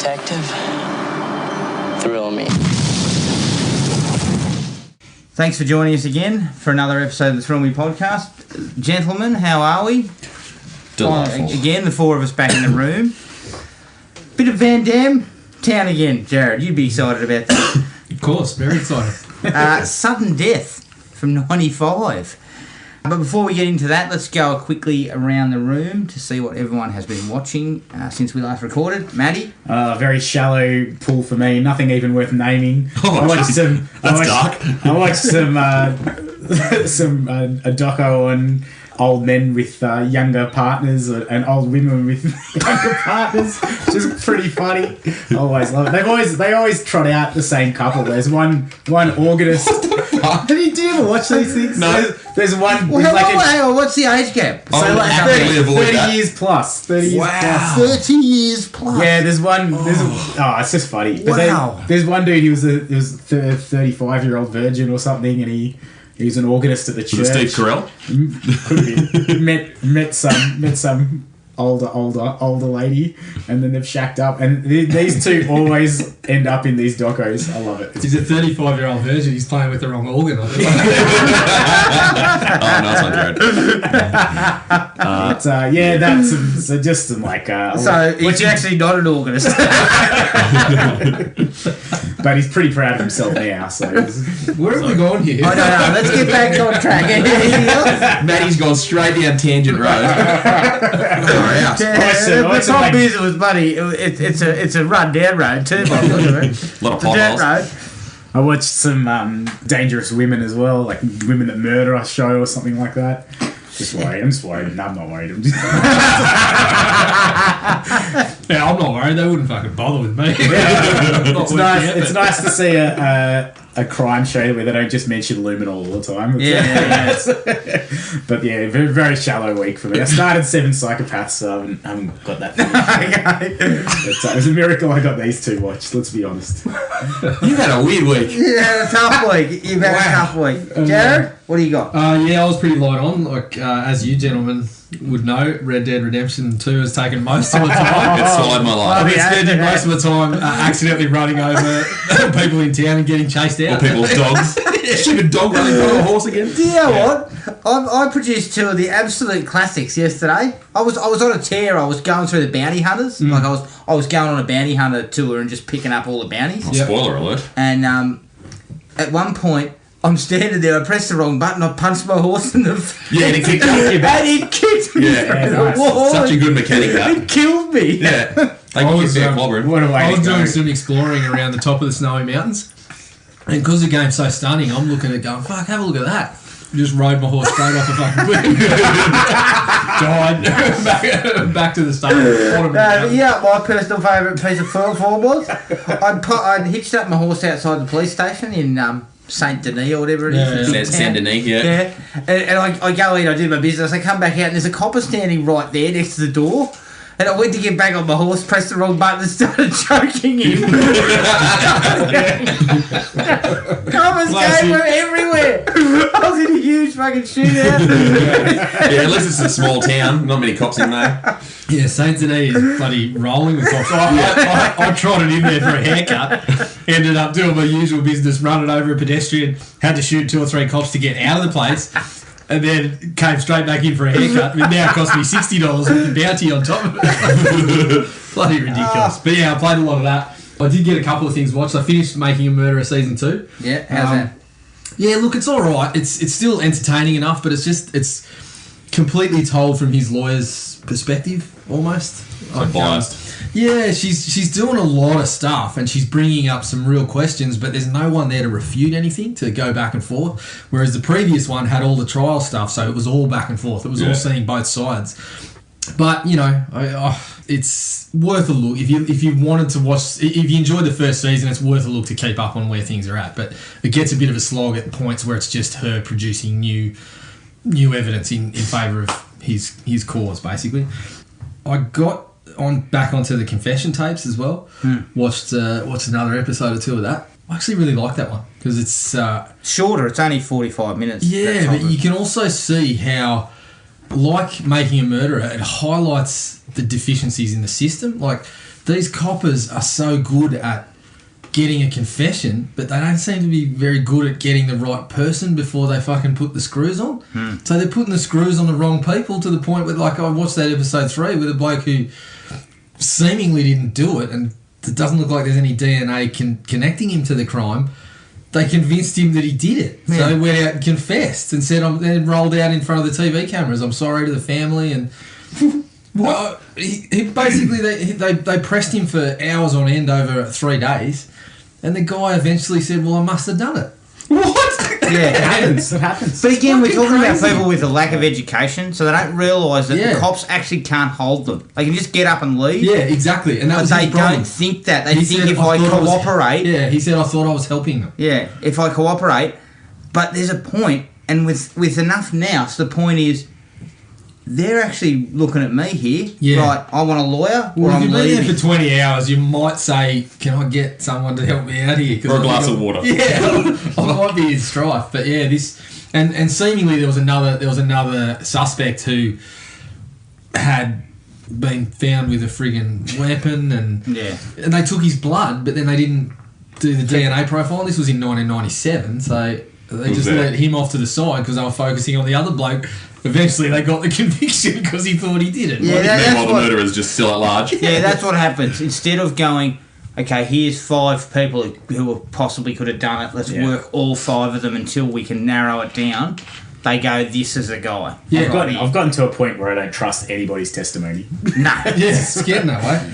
detective. Thrill me. Thanks for joining us again for another episode of the Thrill Me podcast. Gentlemen, how are we? Delightful. Again, the four of us back in the room. Bit of Van Damme. Town again. Jared, you'd be excited about that. Of course, very excited. Sudden Death from 95. But before we get into that, let's go quickly around the room to see what everyone has been watching since we last recorded. Maddie? Very shallow pool for me. Nothing even worth naming. I watched some. Dark. I watched some a doco on old men with younger partners and old women with younger partners, which is pretty funny. I always love it. They always trot out the same couple. There's one organist. Do you ever watch these things? No. There's one. Well, hang on, what's the age gap? I would happily avoid 30 that. years plus. 30 years Wow. plus. 30 years plus. Yeah, there's one. It's just funny. But Wow. there's one dude. He was a 35-year-old virgin or something, and he was an organist at the church. Was it Steve Carell? Could have been. met some older lady, and then they've shacked up. And these two always end up in these docos. I love it. He's a 35-year-old virgin. He's playing with the wrong organ. Oh, no, it's not Jared. That's just some like. So he's actually not an organist. But he's pretty proud of himself now. So Where have we gone here? I don't know. Let's get back on track. Anything else? Maddie's gone straight down Tangent Road. Out. The top is it was buddy. It's a run down road too. By the look of it. A lot of The dirt potholes. road. I watched some Dangerous Women as well, like Women That Murder a show or something like that. Just worried. I'm just worried. No, I'm not worried. I'm just Yeah, I'm not worried. They wouldn't fucking bother with me. it's nice. It's nice to see a crime show where they don't just mention luminol all the time. Yeah. But yeah, very, very shallow week for me. I started 7 Psychopaths, so I haven't got that finished. But, it was a miracle I got these two watched, let's be honest. You've had a weird week. Yeah, a tough week. You've had a tough week. Jared, what do you got? Yeah, I was pretty light on. Like as you gentlemen would know, Red Dead Redemption 2 has taken most of the time. It's swallowed my life. I've been spending most of the time accidentally running over people in town and getting chased Or out. people's dogs. Stupid dog running in front of a horse again. Do you know what? I produced 2 of the absolute classics yesterday. I was on a tear. I was going through the bounty hunters. Like I was going on a bounty hunter tour and just picking up all the bounties. Oh, spoiler alert. And at one point, I'm standing there. I pressed the wrong button. I punched my horse in the face. Yeah, and he kicked you. And he kicked me Yeah, through the wall. Such a good mechanic, that. It killed me. Yeah. They I can was, get their clobbering. What a way I was to go. doing some exploring around the top of the snowy mountains, and because the game's so stunning, I'm looking at it going, fuck, have a look at that. Just rode my horse straight off a fucking cliff. Died. back to the start. Yeah, my personal favourite piece of form was I'd hitched up my horse outside the police station in Saint Denis or whatever it is. Yeah. Saint Denis, yeah. And I go in, I do my business, I come back out and there's a copper standing right there next to the door. And I went to get back on my horse, pressed the wrong button and started choking him. Coppers came from everywhere. I was in a huge fucking shootout. Yeah, at least it's a small town. Not many cops in there. Yeah, Saint Denis is bloody rolling with cops. I trotted in there for a haircut, ended up doing my usual business, running over a pedestrian, had to shoot 2 or 3 cops to get out of the place, and then came straight back in for a haircut. It now cost me $60 with the bounty on top of it. Bloody ridiculous. But yeah, I played a lot of that. I did get a couple of things watched. I finished Making a Murderer Season 2. Yeah, how's that? Yeah, look, it's all right. It's still entertaining enough, but it's completely told from his lawyer's perspective, almost. So biased. Yeah, she's doing a lot of stuff and she's bringing up some real questions, but there's no one there to refute anything, to go back and forth. Whereas the previous one had all the trial stuff, so it was all back and forth. It was all seeing both sides. But you know, it's worth a look if you wanted to watch. If you enjoyed the first season, it's worth a look to keep up on where things are at. But it gets a bit of a slog at points where it's just her producing new evidence in favour of his cause, basically. I got back onto the confession tapes as well. Watched another episode or 2 of that. I actually really like that one because it's shorter. It's only 45 minutes. yeah, but you can also see how like Making a Murderer, it highlights the deficiencies in the system. Like, these coppers are so good at getting a confession, but they don't seem to be very good at getting the right person before they fucking put the screws on. So they're putting the screws on the wrong people, to the point where, like, I watched that episode 3 with a bloke who seemingly didn't do it, and it doesn't look like there's any DNA connecting him to the crime. They convinced him that he did it. Yeah. So he went out and confessed and said, then rolled out in front of the TV cameras, I'm sorry to the family. And he basically, they pressed him for hours on end over 3 days. And the guy eventually said, well, I must have done it. What? Yeah, It happens. It happens. But again, we're talking about crazy. people with a lack of education, so they don't realise that Yeah. the cops actually can't hold them. They can just get up and leave. Yeah, exactly. And that But was they his problem. don't think that. They He think said, if I thought was- cooperate... Yeah, he said, I thought I was helping them. Yeah, if I cooperate. But there's a point, and with enough nous, the point is, they're actually looking at me here. Yeah. Right, I want a lawyer, or Well, if I'm you've been there leaving. for 20 hours, you might say, can I get someone to help me out here? 'Cause Or a I glass think of water. Yeah, I might be in strife. But yeah, this... And seemingly there was another suspect who had been found with a friggin' weapon, and they took his blood, but then they didn't do the DNA profile. This was in 1997, so they just let him off to the side because they were focusing on the other bloke. Eventually they got the conviction because he thought he did it. Yeah, that's Meanwhile, the what- murderer's just still at large. Yeah, that's what happens. Instead of going, okay, here's 5 people who possibly could have done it, let's work all 5 of them until we can narrow it down, they go, this is a guy. Yeah, I've gotten to a point where I don't trust anybody's testimony. No. Yeah, it's getting that way.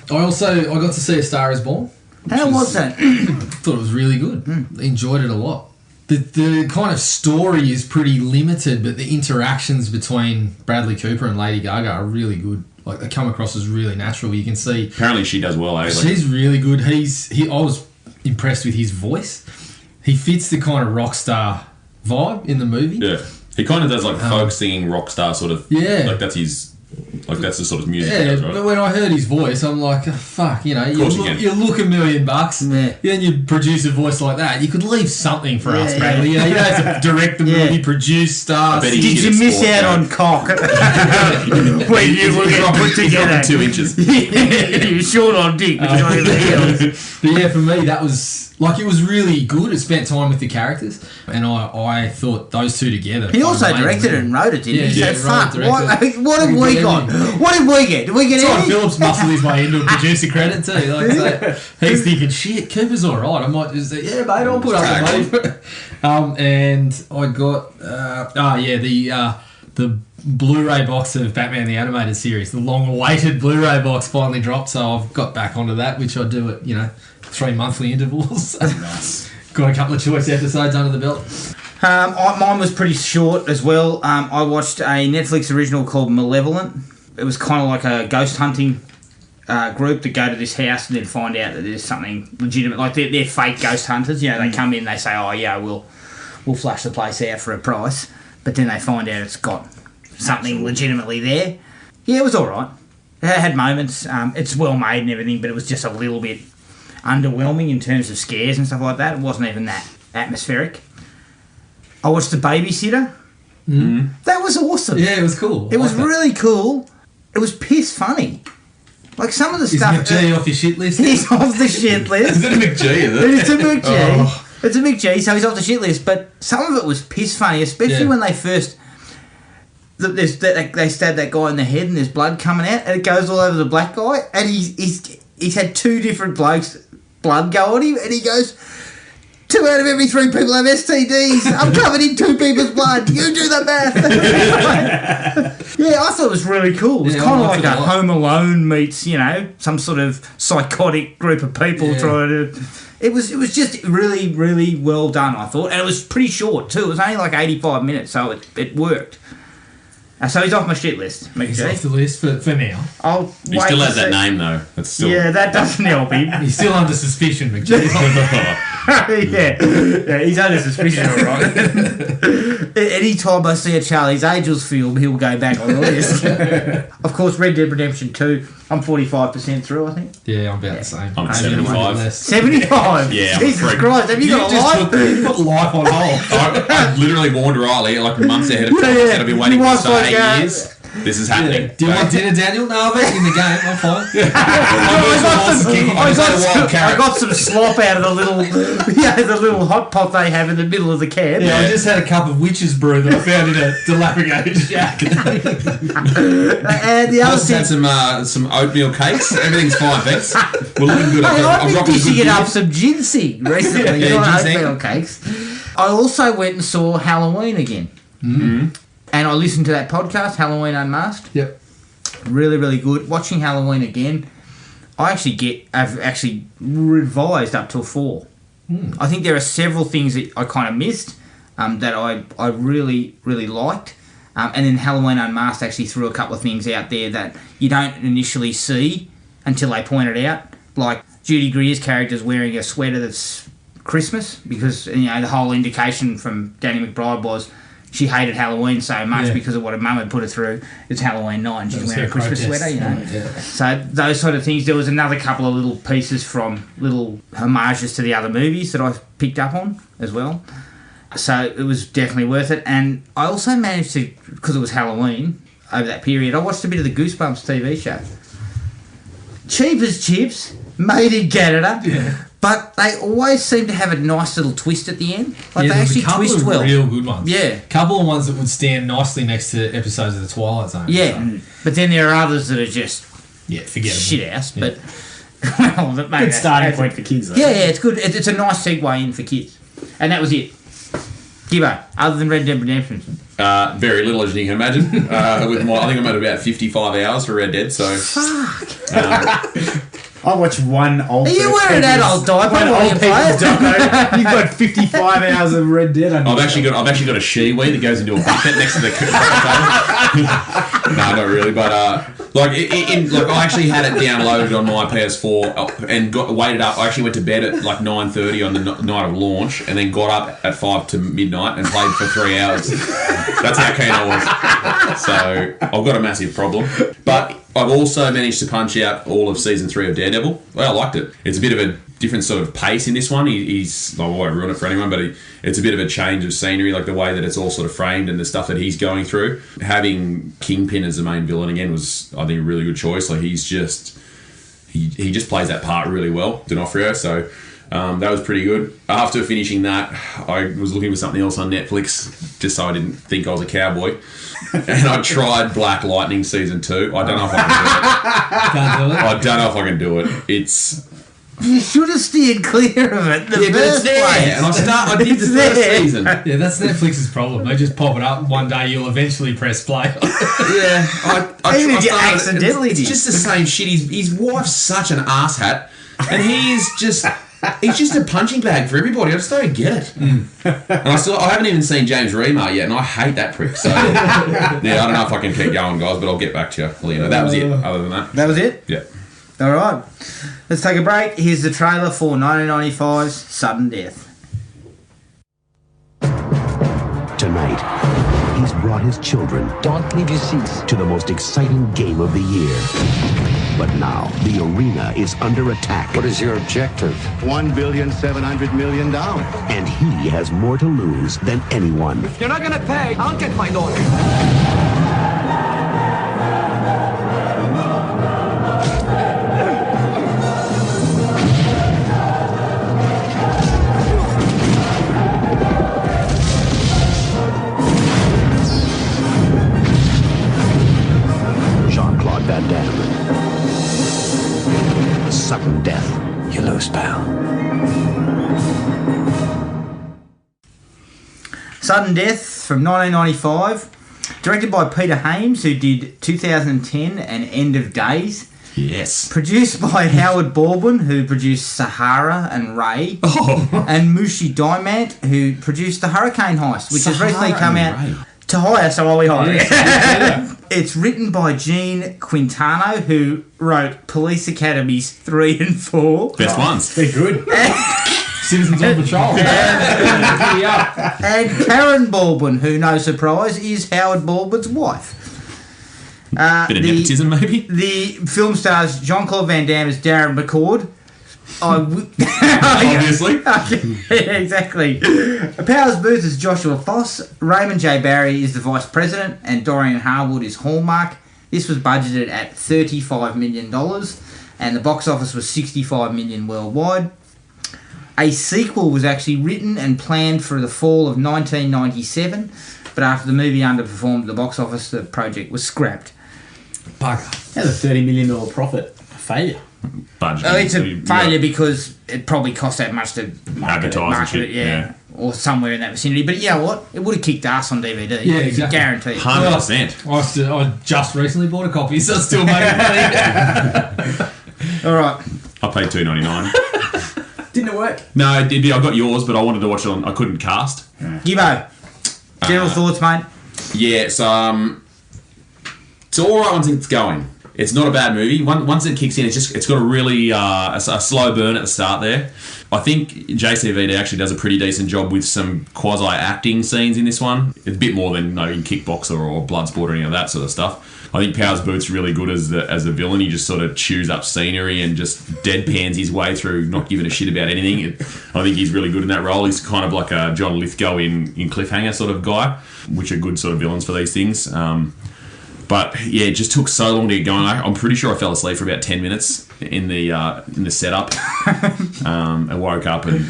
I got to see A Star Is Born. How was that? Thought it was really good. Enjoyed it a lot. The kind of story is pretty limited, but the interactions between Bradley Cooper and Lady Gaga are really good. Like, they come across as really natural. You can see Apparently she does well, eh? Like, she's really good. I was impressed with his voice. He fits the kind of rock star vibe in the movie. yeah. He kind of does like folk singing rock star sort of. Yeah. Like that's his. Like that's the sort of music he Yeah, does, right? but when I heard his voice, I'm like, oh, fuck, you know, course you can. you look $1 million, Yeah. then you produce a voice like that. You could leave something for us, Yeah. Bradley. You know, you don't have to direct the Yeah. movie, produce, star. I bet he Did did you a miss sport, out though. on cock? when you were getting put He's together? dropping 2 inches. You're short on dick, but you're not anything else. But yeah, for me, that was like, it was really good. It spent time with the characters, and I thought those two together. He also made directed it and wrote it, didn't he? Yeah, So wrote it, fuck, directed what have He we did got? everything. What did we get? Did we get Todd anything? Phillips muscled his way into a producer credit too. Like, so he's thinking, shit, Cooper's all right. I might just say, yeah, mate, I'll put up the money. And I got, the Blu-ray box of Batman the Animated Series, the long-awaited Blu-ray box finally dropped. So I've got back onto that, which I do at 3 monthly intervals. Nice. Got a couple of choice episodes under the belt. Mine was pretty short as well. I watched a Netflix original called Malevolent. It was kind of like a ghost hunting group that go to this house and then find out that there's something legitimate. Like they're fake ghost hunters. You know, they come in, they say, "Oh yeah, we'll flush the place out for a price," but then they find out it's got something legitimately there. Yeah, it was all right. It had moments. It's well made and everything, but it was just a little bit underwhelming in terms of scares and stuff like that. It wasn't even that atmospheric. I watched The Babysitter. That was awesome. Yeah, it was cool. It was I like that. really cool. It was piss funny. Like some of the Is stuff. McGee off your shit list? He's off the shit Is list. it a McG, is it? It's a McG. Oh. It's a McG, so he's off the shit list. But some of it was piss funny, especially Yeah. when they first. They stab that guy in the head and there's blood coming out and it goes all over the black guy and he's had 2 different blokes blood go on him and he goes, 2 out of every 3 people have STDs. I'm covered in 2 people's blood. You do the math. Yeah, I thought it was really cool. It was Yeah, kind I of liked like it a a lot. Home Alone meets, some sort of psychotic group of people Yeah. trying to... It was just really, really well done, I thought. And it was pretty short, too. It was only like 85 minutes, so it worked. So he's off my shit list, He's McGee. off the list for now. I'll He wait still to has that see. name though. That's still. Yeah, that doesn't help him. He's still under suspicion, McGee. yeah, he's under suspicion, all right. Any time I see a Charlie's Angels film, he'll go back on the list. Of course, Red Dead Redemption 2. I'm 45% through, I think. Yeah, I'm about the same. I'm at Maybe a little 75. less. 75? Yeah, I'm Jesus afraid. Christ, have you got a life? You put life on hold. I literally warned Riley like months ahead of time. I said I've been waiting Your for wife's this for like, 8 years. This is happening. Do you want dinner, Daniel? No, I'm eating the game. I'm fine. I got some slop out of the little hot pot they have in the middle of the camp. Yeah, I just had a cup of witch's brew that I found in a dilapidated shack. And the other I've thing, had some oatmeal cakes. Everything's fine, thanks. We're looking good. I I'm think rocking a you should good get up beard. some ginseng recently. Yeah, You know, ginseng. oatmeal cakes. I also went and saw Halloween again. Mm-hmm. And I listened to that podcast, Halloween Unmasked. Yep. Really, really good. Watching Halloween again, I've actually revised up till 4. I think there are several things that I kind of missed that I really, really liked. And then Halloween Unmasked actually threw a couple of things out there that you don't initially see until they point it out. Like Judy Greer's character's wearing a sweater that's Christmas because, the whole indication from Danny McBride was she hated Halloween so much because of what her mum had put her through. It's Halloween night and she's wearing a Christmas sweater, Yeah. So those sort of things. There was another couple of little pieces from little homages to the other movies that I picked up on as well. So it was definitely worth it. And I also managed to, because it was Halloween, over that period, I watched a bit of the Goosebumps TV show. Cheap as chips, made in Canada. Yeah. But they always seem to have a nice little twist at the end. Like they actually twist of well. Real good ones. Yeah. A couple of ones that would stand nicely next to episodes of The Twilight Zone. Yeah. So. But then there are others that are just forgettable. Shit house. Yeah. But well, that Good starting point for kids, though. Yeah, it's good. It's a nice segue in for kids. And that was it. Gibbo, other than Red Dead Redemption. Very little, as you can imagine. I think I'm at about 55 hours for Red Dead, so... Fuck. I watched one old... Are you wearing an adult diaper while you play it? You've got 55 hours of Red Dead. I've actually got a Shiwi that goes into a bucket next to the No, not really, but I actually had it downloaded on my PS4 and waited up. I actually went to bed at like 9:30 on the night of launch, and then got up at 5 to midnight and played for 3 hours. That's how keen I was. So I've got a massive problem, but I've also managed to punch out all of season 3 of Daredevil. Well, I liked it. It's a bit of a different sort of pace in this one. He's I won't ruin it for anyone, but it's a bit of a change of scenery, like the way that it's all sort of framed and the stuff that he's going through. Having Kingpin as the main villain again was, I think, a really good choice. Like he just plays that part really well, D'Onofrio. So that was pretty good. After finishing that, I was looking for something else on Netflix just so I didn't think I was a cowboy. And I tried Black Lightning season 2. I don't know if I can do it. Can't do it? I don't know if I can do it. It's... You should have steered clear of it in the but it's first there. place. And I did the first season. Yeah, that's Netflix's problem. They just pop it up. One day you'll eventually press play. Yeah, I Even if you started- accidentally it's did. just the same shit. His wife's such an asshat, and he's just a punching bag for everybody. I just don't get it. And I haven't even seen James Remar yet, and I hate that prick. So yeah, I don't know if I can keep going, guys, but I'll get back to you. Well, that was it. Other than that, That was it? yeah. All right. Let's take a break. Here's the trailer for 1995's Sudden Death. Tonight, he's brought his children Don't leave your seats. to the most exciting game of the year. But now, the arena is under attack. What is your objective? $1,700,000,000. And he has more to lose than anyone. You're not gonna pay. I'll get my daughter. Jean-Claude Van Damme. Sudden Death. You lose, pal. Sudden Death from 1995. Directed by Peter Hames, who did 2010 and End of Days. Yes. Produced by Howard Baldwin, who produced Sahara and Ray. And Mushi Diamant, who produced The Hurricane Heist, which has recently come out. To hire, so are we hiring? It's written by Gene Quintano, who wrote Police Academies 3 and 4. Best ones. They're good. Citizens on Patrol. And Karen Baldwin, who, no surprise, is Howard Baldwin's wife. Bit of nepotism, maybe. The film stars Jean-Claude Van Damme as Darren McCord. Obviously. Yeah, exactly. Powers Booth is Joshua Foss. Raymond J. Barry is the Vice President, and Dorian Harwood is Hallmark. This was budgeted at $35 million, and the box office was $65 million worldwide. A sequel was actually written and planned for the fall of 1997, but after the movie underperformed at the box office, the project was scrapped. Bugger. That's a $30 million profit. Failure. Budget. It's a failure because it probably cost that much to Advertise and shit. yeah. Or somewhere in that vicinity. But you know what? It would have kicked ass on DVD. Yeah, exactly. Guaranteed. 100%. I just recently bought a copy, so it's still making money. All right. I paid $2.99. Didn't it work? No, it did. I got yours, but I wanted to watch it on. I couldn't cast. Gibbo. General thoughts, mate? Yeah, it's all right once it's going. It's not a bad movie. Once it kicks in, it's got a really a slow burn at the start there. I think JCVD actually does a pretty decent job with some quasi-acting scenes in this one. It's a bit more than in Kickboxer or Bloodsport or any of that sort of stuff. I think Powers Booth's really good as a villain. He just sort of chews up scenery and just deadpans his way through, not giving a shit about anything. I think he's really good in that role. He's kind of like a John Lithgow in Cliffhanger sort of guy, which are good sort of villains for these things. But yeah, it just took so long to get going. I'm pretty sure I fell asleep for about 10 minutes in the setup. I woke up and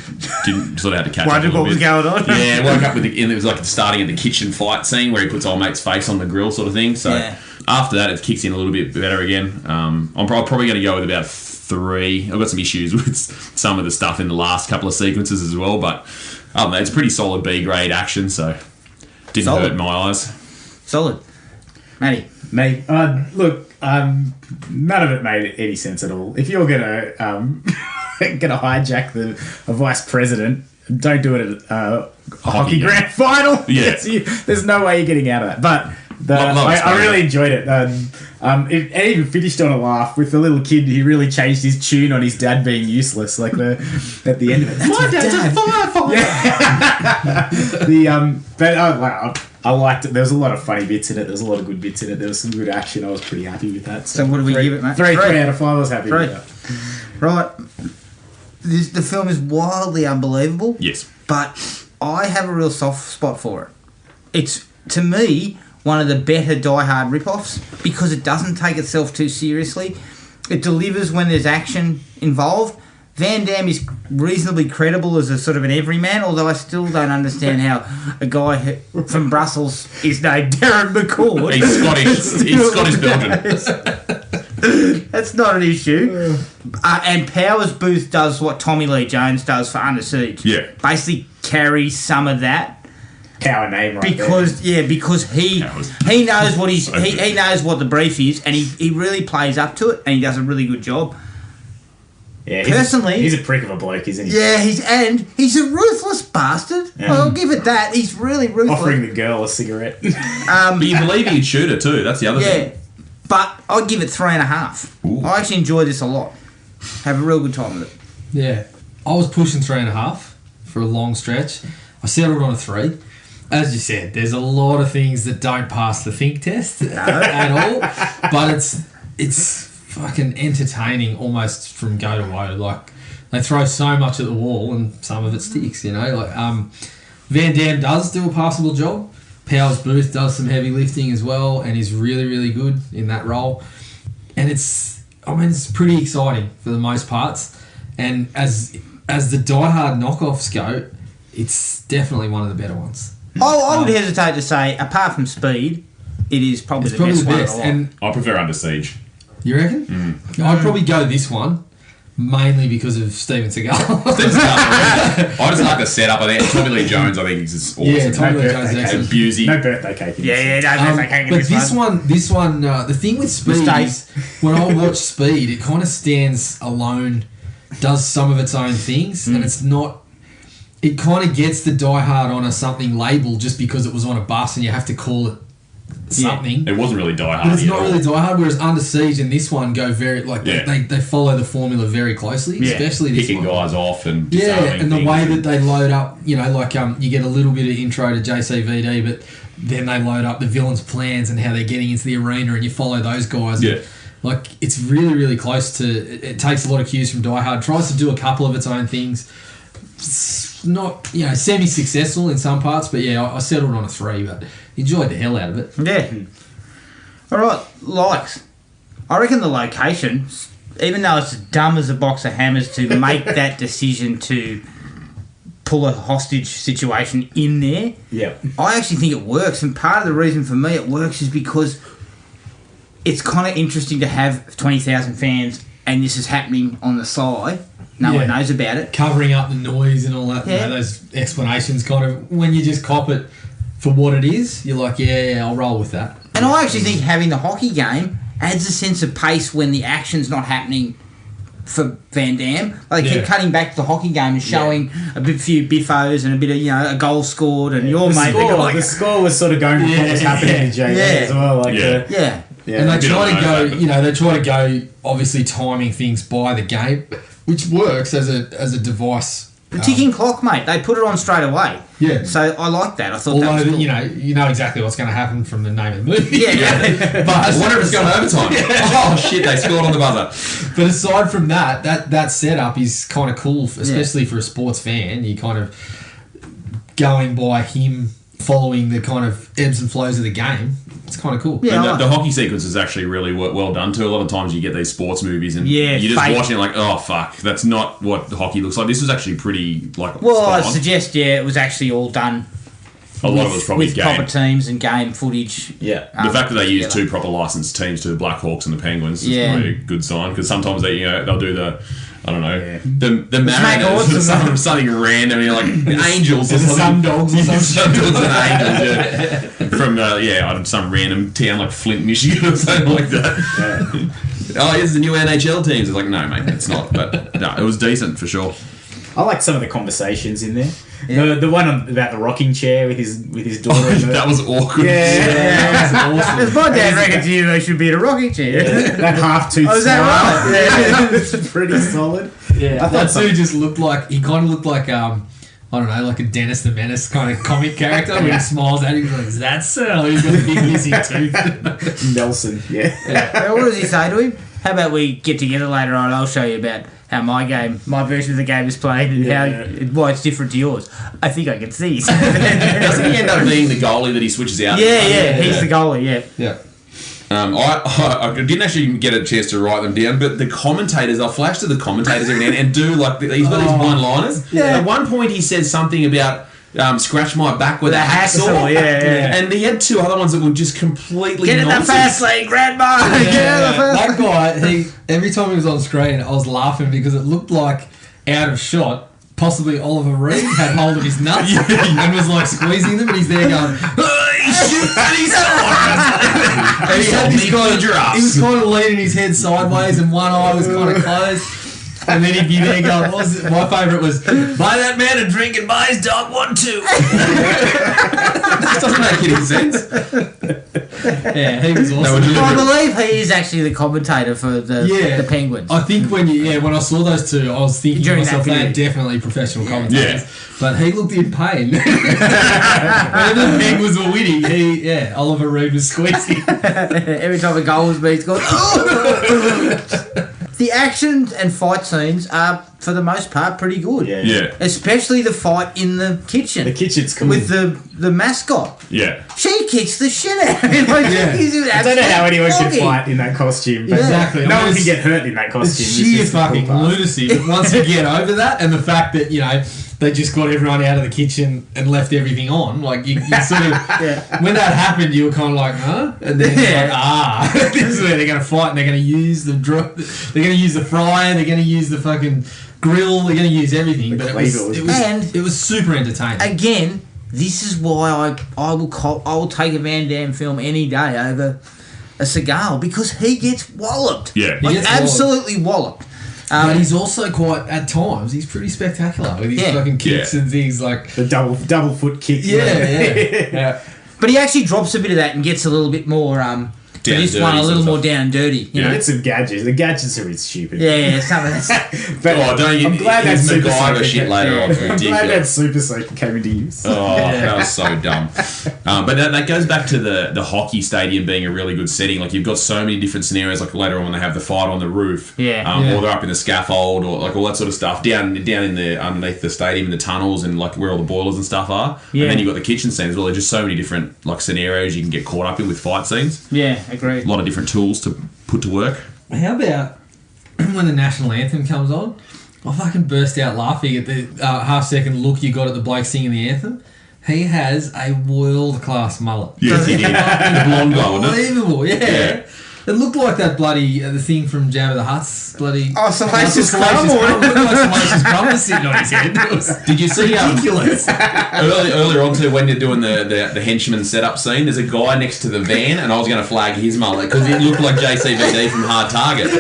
didn't sort of had to catch up. Wondered what was going on. Yeah, I woke up and it was like starting at the kitchen fight scene where he puts old mate's face on the grill sort of thing. So after that, it kicks in a little bit better again. I'm probably going to go with about 3. I've got some issues with some of the stuff in the last couple of sequences as well, but other than that, it's pretty solid B grade action. So didn't hurt my eyes. Solid. Matty. Me. Look, none of it made any sense at all. If you're gonna hijack a vice president, don't do it at a hockey grand final. Yeah. There's no way you're getting out of that. But I really enjoyed it. It even finished on a laugh with the little kid who really changed his tune on his dad being useless. Like at the end of it, that's my dad's a firefighter. Yeah. But I liked it. There was a lot of funny bits in it. There was a lot of good bits in it. There was some good action. I was pretty happy with that. So what do we give it, mate? 3 out of 5. I was happy with that. Right. The film is wildly unbelievable. Yes. But I have a real soft spot for it. It's, to me, one of the better Die Hard rip-offs because it doesn't take itself too seriously. It delivers when there's action involved. Van Damme is reasonably credible as a sort of an everyman, although I still don't understand how a guy from Brussels is named Darren McCord. He's Scottish Belgian. That's not an issue. And Powers Booth does what Tommy Lee Jones does for Under Siege. Yeah. Basically carries some of that. Power name right because he knows what he knows what the brief is, and he really plays up to it, and he does a really good job. Yeah, personally, he's a prick of a bloke, isn't he? Yeah, he's a ruthless bastard. Yeah. I'll give it that. He's really ruthless. Offering the girl a cigarette. But you believe he'd shoot her too. That's the other thing. But I'd give it 3.5. Ooh. I actually enjoy this a lot. Have a real good time with it. Yeah, I was pushing 3.5 for a long stretch. I settled on a 3. As you said, there's a lot of things that don't pass the think test at all, but it's fucking entertaining almost from go to woe. Like, they throw so much at the wall and some of it sticks, you know. Like, Van Damme does do a passable job. Powers Booth does some heavy lifting as well and is really, really good in that role. And it's pretty exciting for the most parts. And as the Die Hard knockoffs go, it's definitely one of the better ones. I would hesitate to say, apart from Speed, it is probably the best one. And I prefer Under Siege. You reckon? I'd probably go this one, mainly because of Steven Seagal. I just like the setup. I think Tommy Lee Jones, is awesome. Yeah, Tommy Lee Jones is excellent. Busey. No birthday cake. No birthday cake in but this one, the thing with Speed is, when I watch Speed, it kind of stands alone, does some of its own things, and it's not. It kind of gets the Die Hard on something label just because it was on a bus and you have to call it something. It wasn't really Die Hard. But it's not at all. really Die Hard, whereas Under Siege and this one go very, like, Yeah. they follow the formula very closely, especially this Picking one. guys off and Yeah, disarming and the things. way that they load up, you know, like you get a little bit of intro to JCVD, but then they load up the villains' plans and how they're getting into the arena, and you follow those guys. Yeah. And, like, it's really, really close to... It takes a lot of cues from Die Hard. Tries to do a couple of its own things. It's not, you know, semi-successful in some parts, but yeah, I settled on a 3, but enjoyed the hell out of it. Yeah. All right, likes. I reckon the location, even though it's dumb as a box of hammers to make that decision to pull a hostage situation in there, I actually think it works. And part of the reason for me it works is because it's kind of interesting to have 20,000 fans and this is happening on the side. No one knows about it. Covering up the noise and all that, you know, those explanations kind of, when you just cop it for what it is, you're like, yeah, I'll roll with that. And I actually think having the hockey game adds a sense of pace when the action's not happening for Van Damme. Like, they keep cutting back to the hockey game and showing a few biffos and a bit of, you know, a goal scored and your mate. The score was sort of going with what was happening in JV as well. Like And they try to go, you know, obviously timing things by the game, which works as a device. The ticking clock, mate. They put it on straight away. Yeah. So I like that. I thought that was although, cool. you know exactly what's going to happen from the name of the movie. Yeah. But I wonder if it's going to overtime. Oh shit! They scored on the buzzer. But aside from that setup is kind of cool, especially for a sports fan. You kind of going by him following the kind of ebbs and flows of the game. It's kind of cool. Yeah, And the hockey sequence is actually really well done too. A lot of times you get these sports movies and you're just fake. watching it like, oh fuck, that's not what hockey looks like. This was actually pretty like. Well, spot I on. suggest, it was actually all done. A lot of it was probably with game. proper teams and game footage. Yeah. The fact that they use together. two proper licensed teams to the Blackhawks and the Penguins is Yeah. probably a good sign because sometimes they'll do the. I don't know. Yeah. The Mariners or something random. You're like Angels or The something. Sun Dogs or something. Sun Dogs and Angels, yeah. From I don't know, some random town like Flint, Michigan or something like that. Oh, here's the new NHL teams. It's like, no, mate, it's not. But no, it was decent for sure. I like some of the conversations in there. The one about the rocking chair with his daughter. That was awkward. That was awesome. Because my dad reckons you should be in a rocking chair. That half-tooth Oh, is that right? Yeah, it's pretty solid. Yeah, that dude just looked like he kind of looked like I don't know, like a Dennis the Menace kind of comic character when he smiles at him. He's like, "Is that so?" He's got a big missing tooth. Nelson, yeah. What does he say to him? How about we get together later on? I'll show you about how my version of the game is played and why it's different to yours. I think I can see. Doesn't he end up being the goalie that he switches out? He's the goalie. Yeah. I didn't actually get a chance to write them down, but the commentators, I'll flash to the commentators every now and do like he's got these one-liners. Yeah. At one point, he says something about scratch my back with a hacksaw, hacksaw. yeah. And he had two other ones that were just completely Get in the nonsense. fast lane, Grandma. Get in the fast That guy, every time he was on screen, I was laughing because it looked like out of shot. Possibly Oliver Reed had hold of his nuts and was like squeezing them, and he's there going, and he had this kind of, he was kind of leaning his head sideways, and one eye was kind of closed. And then he'd be there going, what was it? My favourite was, buy that man a drink and buy his dog one too. This doesn't make any sense. Yeah, he was awesome. I believe he is actually the commentator for the Penguins. I think when I saw those two, I was thinking to During myself, that they are video. definitely professional commentators. Yeah. But he looked in pain. When the Penguins were winning, Oliver Reed was squeezing. Every time a goal was being scored. The action and fight scenes are, for the most part, pretty good. Yeah. Especially the fight in the kitchen. The kitchen's cool. With the mascot. Yeah. She kicks the shit out of him. Like, I don't know how anyone can flogging. fight in that costume. But Exactly. No I mean, one can get hurt in that costume. It's which sheer is the cool fucking part. lunacy. But once you get over that, and the fact that, they just got everyone out of the kitchen and left everything on, like, you sort of... When that happened, you were kind of like, huh? And then you're like, this is where they're going to fight, and they're going to use they're going to use the fryer, they're going to use the fucking grill, they're going to use everything. But it was super entertaining. Again, this is why I will take a Van Damme film any day over a Seagal, because he gets walloped. Yeah. Like, He gets absolutely walloped. But he's also quite, at times, he's pretty spectacular with his fucking kicks and things like... The double foot kick. Yeah. But he actually drops a bit of that and gets a little bit more. For this one, a little more down and dirty. You know? It's some gadgets. The gadgets are a bit stupid. Yeah, some of that's. But don't you? I'm glad that Super MacGyver Soaker shit later on. I'm glad that Ridiculous. Super Soaker came into use. Oh, that was so dumb. But that goes back to the hockey stadium being a really good setting. Like you've got so many different scenarios. Like later on when they have the fight on the roof, or they're up in the scaffold, or like all that sort of stuff down in the underneath the stadium in the tunnels and like where all the boilers and stuff are. Yeah. And then you've got the kitchen scene as well. There's just so many different like scenarios you can get caught up in with fight scenes. Yeah, agreed. A lot of different tools to put to work. How about when the national anthem comes on? I fucking burst out laughing at the half-second look you got at the bloke singing the anthem. He has a world-class mullet. Yes, he did. The blonde guy, wasn't it? Unbelievable, yeah. It looked like that bloody the thing from Jabba the Hutt's bloody. Oh, Salacious Crumb. It looked like Salacious Crumb was sitting on his head. It was Did you see ridiculous. earlier on too when you're doing the henchman setup scene? There's a guy next to the van, and I was going to flag his mullet because it looked like JCVD from Hard Target.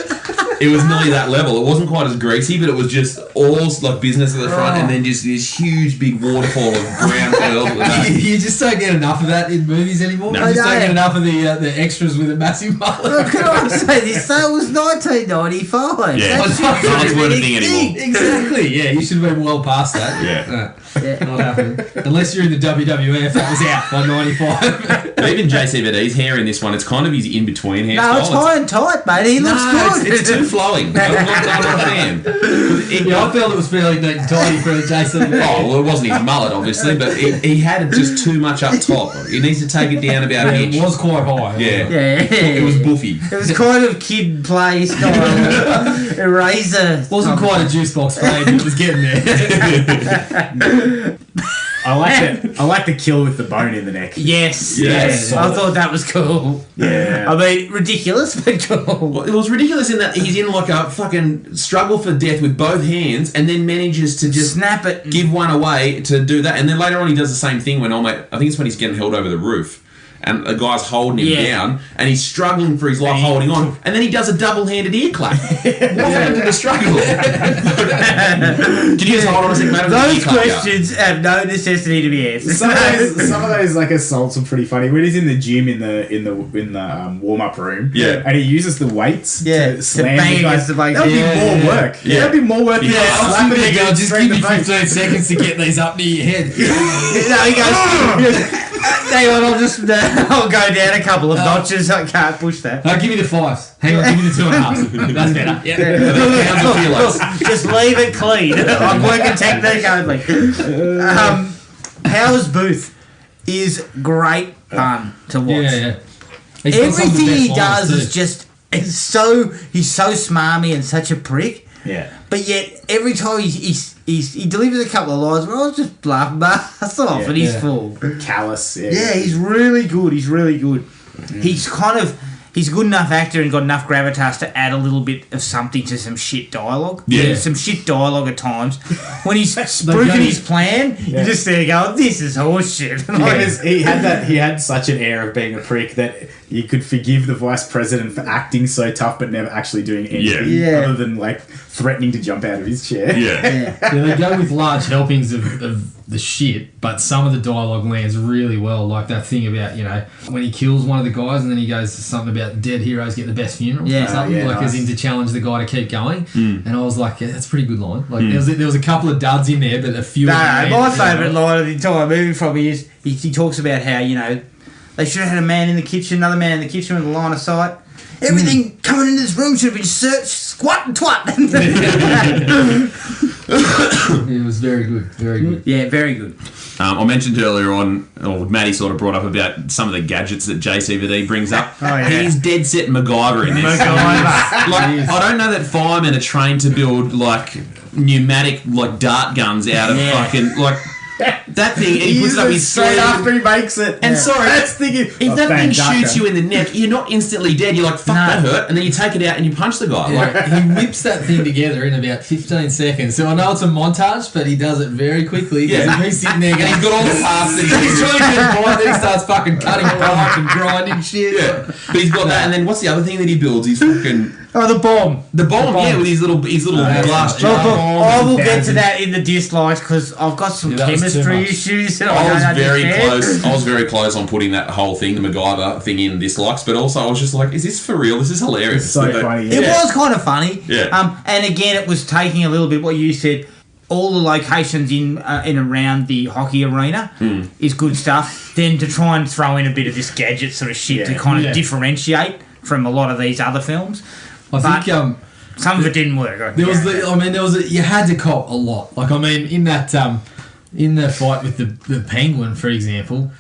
It was nearly that level. It wasn't quite as greasy, but it was just all like business at the front, and then just this huge big waterfall of brown curls. With that. You just don't get enough of that in movies anymore. No. You just don't get enough of the extras with a massive mullet. Can I say this? That was 1995. Yeah, That shit not was worth a big thing anymore. Exactly. Yeah, you should have been well past that. Yeah. Not happening. Unless you're in the WWF, that was out by 95. But even JCVD's hair in this one, it's kind of his in-between hairstyle. No, it's high and tight, mate. He looks good. It's too flowing. I'm not a fan. Yeah, I felt it was fairly neat and tidy for a JCVD. Oh, well, it wasn't his mullet, obviously, but he had it just too much up top. He needs to take it down about an inch. It was quite high. Yeah. It was buffy. It was kind of kid play style. Eraser. Wasn't quite a juice box fade, but it was getting there. I like the kill with the bone in the neck. Yes. Yes. I thought that was cool. Yeah. I mean, ridiculous, but cool. Well, it was ridiculous in that he's in like a fucking struggle for death with both hands and then manages to just Snap it. give one away to do that. And then later on he does the same thing when I think it's when he's getting held over the roof. And the guy's holding him down, and he's struggling for his life holding on, and then he does a double-handed ear clap. What happened to the struggle? Did you just hold on a second, mate? Those questions have no necessity to be answered. Some of those like assaults are pretty funny. When he's in the gym in the warm up room, and he uses the weights to slam bang the guys. against the bike. That would be more work. Yeah. That'd be more work. than slapping There you go. against Just straight give in me the face. 15 seconds to get these up to your head. No, he goes. Hang on, I'll go down a couple of notches. I can't push that. No, give me the 5s. Hang on, give me the 2.5s. That's better. Yeah. Just leave it clean. I'm working technique only. Howard's Booth is great fun to watch. Yeah. He's got some of the Everything he best does lines is just he's so smarmy and such a prick. Yeah. But yet every time he delivers a couple of lines where I was just laughing my ass off and he's full. Callous. Yeah, he's really good. He's really good. He's a good enough actor and got enough gravitas to add a little bit of something to some shit dialogue. Yeah. Some shit dialogue at times. When he's spruiking his plan, you're just there going, this is horseshit. He had such an air of being a prick that you could forgive the vice president for acting so tough but never actually doing anything other than like threatening to jump out of his chair. Yeah. They go with large helpings of the shit, but some of the dialogue lands really well. Like that thing about, when he kills one of the guys and then he goes to something about dead heroes get the best funeral. Yeah. Or something, as in to challenge the guy to keep going. And I was like, that's a pretty good line. Like there was a couple of duds in there, but a few. My favourite line of the entire movie probably is he talks about how, they should have had a man in the kitchen, another man in the kitchen with a line of sight. Everything coming into this room should have been searched, squat and twat. It was very good. Very good. Yeah, very good. I mentioned earlier on, or Maddie sort of brought up about some of the gadgets that JCVD brings up. He's dead set MacGyver in this. I don't know that firemen are trained to build like pneumatic like dart guns out of fucking like that thing. And he puts it up his straight sleeve. after he makes it. And sorry, that's thinking if that thing shoots you in the neck, you're not instantly dead. You're like, fuck, that hurt. And then you take it out and you punch the guy. Like, He whips that thing together in about 15 seconds. So I know it's a montage, but he does it very quickly. Yeah. He's sitting there and going, he's got all the parts that he's trying to get a point, then he starts fucking cutting pipe and grinding shit. But he's got that, and then what's the other thing that he builds? He's fucking Oh, the bomb. The bomb, yeah, with his little glass jar. I will get to that in the dislikes because I've got some that was too chemistry much. issues that I was don't very understand. close. I was very close on putting that whole thing, the MacGyver thing, in dislikes. But also, I was just like, "Is this for real? This is hilarious." It's so That- funny. It Yeah. was kind of funny. Yeah. And again, it was taking a little bit what you said. All the locations in around the hockey arena is good stuff. Then to try and throw in a bit of this gadget sort of shit to Yeah. kind of differentiate from a lot of these other films. I But think some of it didn't work. there was you had to cop a lot. Like, I mean, in that in the fight with the penguin, for example,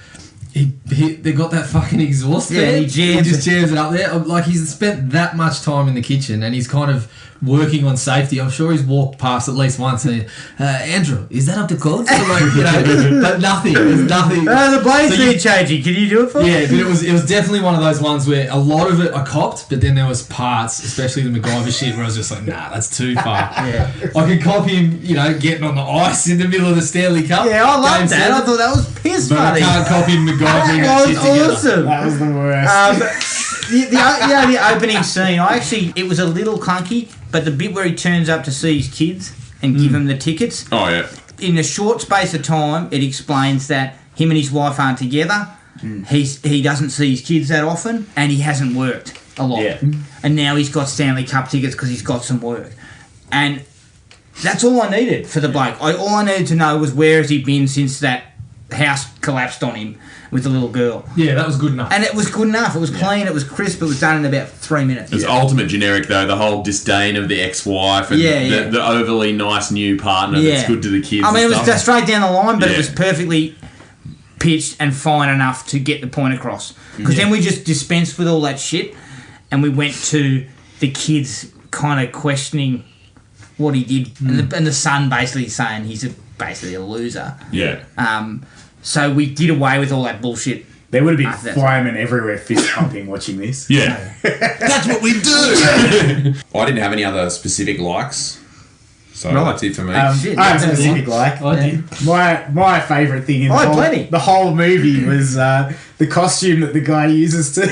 they got that fucking exhaust. Yeah, there. he jams just jams it up there. Like, he's spent that much time in the kitchen and he's kind of working on safety. I'm sure he's walked past at least once and Andrew, is that up to code? So, like, but nothing. There's nothing. the blades So you- need changing. Can you do it for me? Yeah, but it was definitely one of those ones where a lot of it I copped, but then there was parts, especially the MacGyver shit, where I was just like, nah, that's too far. Yeah. I could copy him, getting on the ice in the middle of the Stanley Cup. Yeah, I loved Game that. 7, I thought that was piss but funny. I can't copy MacGyver that That shit was together. awesome. That was the worst. The opening scene, it was a little clunky, but the bit where he turns up to see his kids and give them the tickets, Oh yeah. in a short space of time, it explains that him and his wife aren't together. He doesn't see his kids that often, and he hasn't worked a lot. Yeah. And now he's got Stanley Cup tickets because he's got some work. And that's all I needed for the bloke. All I needed to know was where has he been since that house collapsed on him with the little girl. Yeah, that was good enough. And it was good enough. It was clean, it was crisp, it was done in about 3 minutes. It was ultimate generic though. The whole disdain of the ex-wife and the overly nice new partner that's good to the kids. I mean, it and was stuff. just straight down the line, but it Yeah. was perfectly pitched and fine enough to get the point across. Because then we just dispensed with all that shit and we went to the kids kind of questioning what he did. And the son basically saying he's basically a loser. Yeah. So we did away with all that bullshit. There would have After been that. firemen everywhere fist pumping watching this. Yeah. That's what we do. I didn't have any other specific likes. So that's it for me. Shit, I have a that's specific like. I did. My favourite thing in plenty. the whole movie was the costume that the guy uses to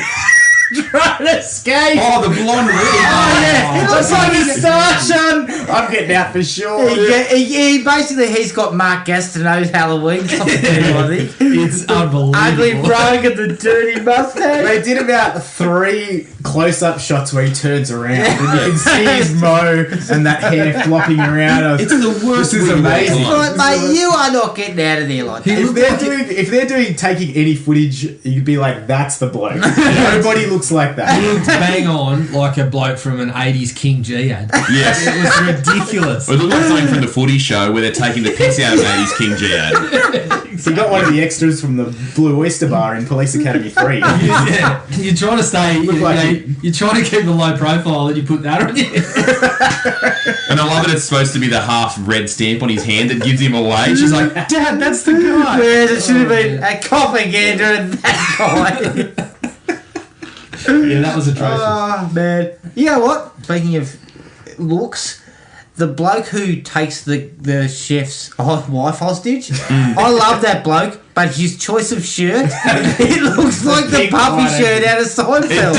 try to escape. Oh, the blonde wig. Oh, yeah. It looks like a starshine. I'm getting out for sure. He basically he's got Mark Gastineau's Halloween costume, I think. It's unbelievable. Ugly brogue and the dirty mustache. They did about 3 close-up shots where he turns around and you can see his mo and that hair flopping around. It's the worst This is wig of all amazing. time. Like, mate, you are not getting out of there like that. If they're doing taking any footage, you'd be like, that's the bloke. Nobody looks like He that. looked bang on like a bloke from an 80s King G ad. Yes. It was ridiculous. It looked like something from the footy show where they're taking the piss out of an 80s King G ad. He got one of the extras from the Blue Oyster Bar in Police Academy 3. Yeah, you're trying to stay. like You're trying to keep a low profile, and you put that on you. And I love that it's supposed to be the half red stamp on his hand that gives him away. She's like, Dad, that's the guy. Whereas it should have been a propaganda and that guy. Yeah, that was atrocious. Oh, man. You know what? Speaking of looks, the bloke who takes the chef's wife hostage, I love that bloke, but his choice of shirt, it looks like the Big puffy white shirt out of Seinfeld.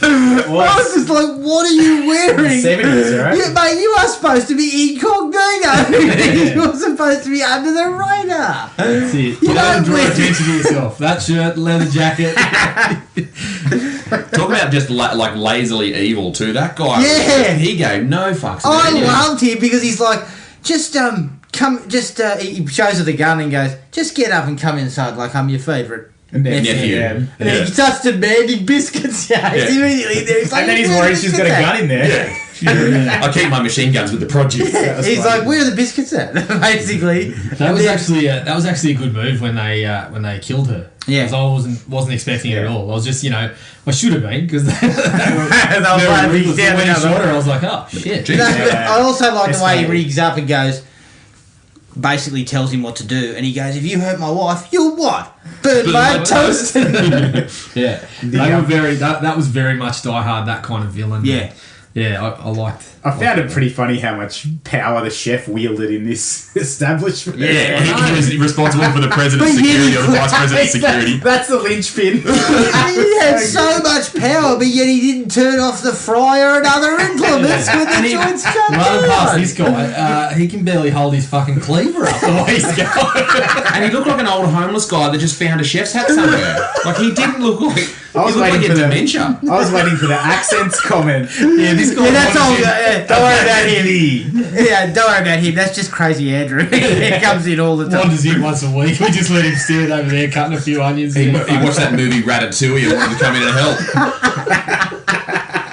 I was just like, what are you wearing? 70s, right? Yeah, mate, you are supposed to be incognito. You're supposed to be under the radar. That's it. You You don't don't draw wear- attention to yourself. That shirt, leather jacket. Talk about just like lazily evil too. That guy, Yeah. he gave no fucks. I about it. loved him because he's like, just he shows her the gun and goes, just get up and come inside like I'm your favourite Nephew. Yeah. And then he touched demanding biscuits. Yeah, he's Yeah. immediately there. He's like, And then he's "Where are worried the she's got a biscuits gun in there. I keep my machine guns with the produce. at?" He's like, where are the biscuits at? Basically. That was actually a good move when they killed her. Yeah. Because I wasn't expecting it at all. I was just I should have been because they were playing ruthless. ruthless down When he another. shot her, I was like, oh shit. Jeez. No, but I also like the way he Escalated. rigs up and goes, basically tells him what to do, and he goes, if you hurt my wife, you'll what? Burn my toast. Yeah, they were very. That was very much Die Hard. That kind of villain. Yeah. Yeah, I liked. I found it pretty funny how much power the chef wielded in this establishment. Yeah, he was responsible for the president's security or the vice president's security. That's the linchpin. He had so much power, but yet he didn't turn off the fryer and other implements when the joints shut Run past down. this guy, he can barely hold his fucking cleaver up the way he's going. And he looked like an old homeless guy that just found a chef's hat somewhere. Like, he didn't look like... I was he looked waiting like for a the dementia. I was waiting for the accents comment. Yeah, this guy. Yeah, that's all. Don't worry about him. Yeah, don't worry about him. That's just crazy Andrew. He comes in all the time. Wanders in once a week. We just let him steer over there, cutting a few onions. He watched that movie Ratatouille and wanted to come in and help.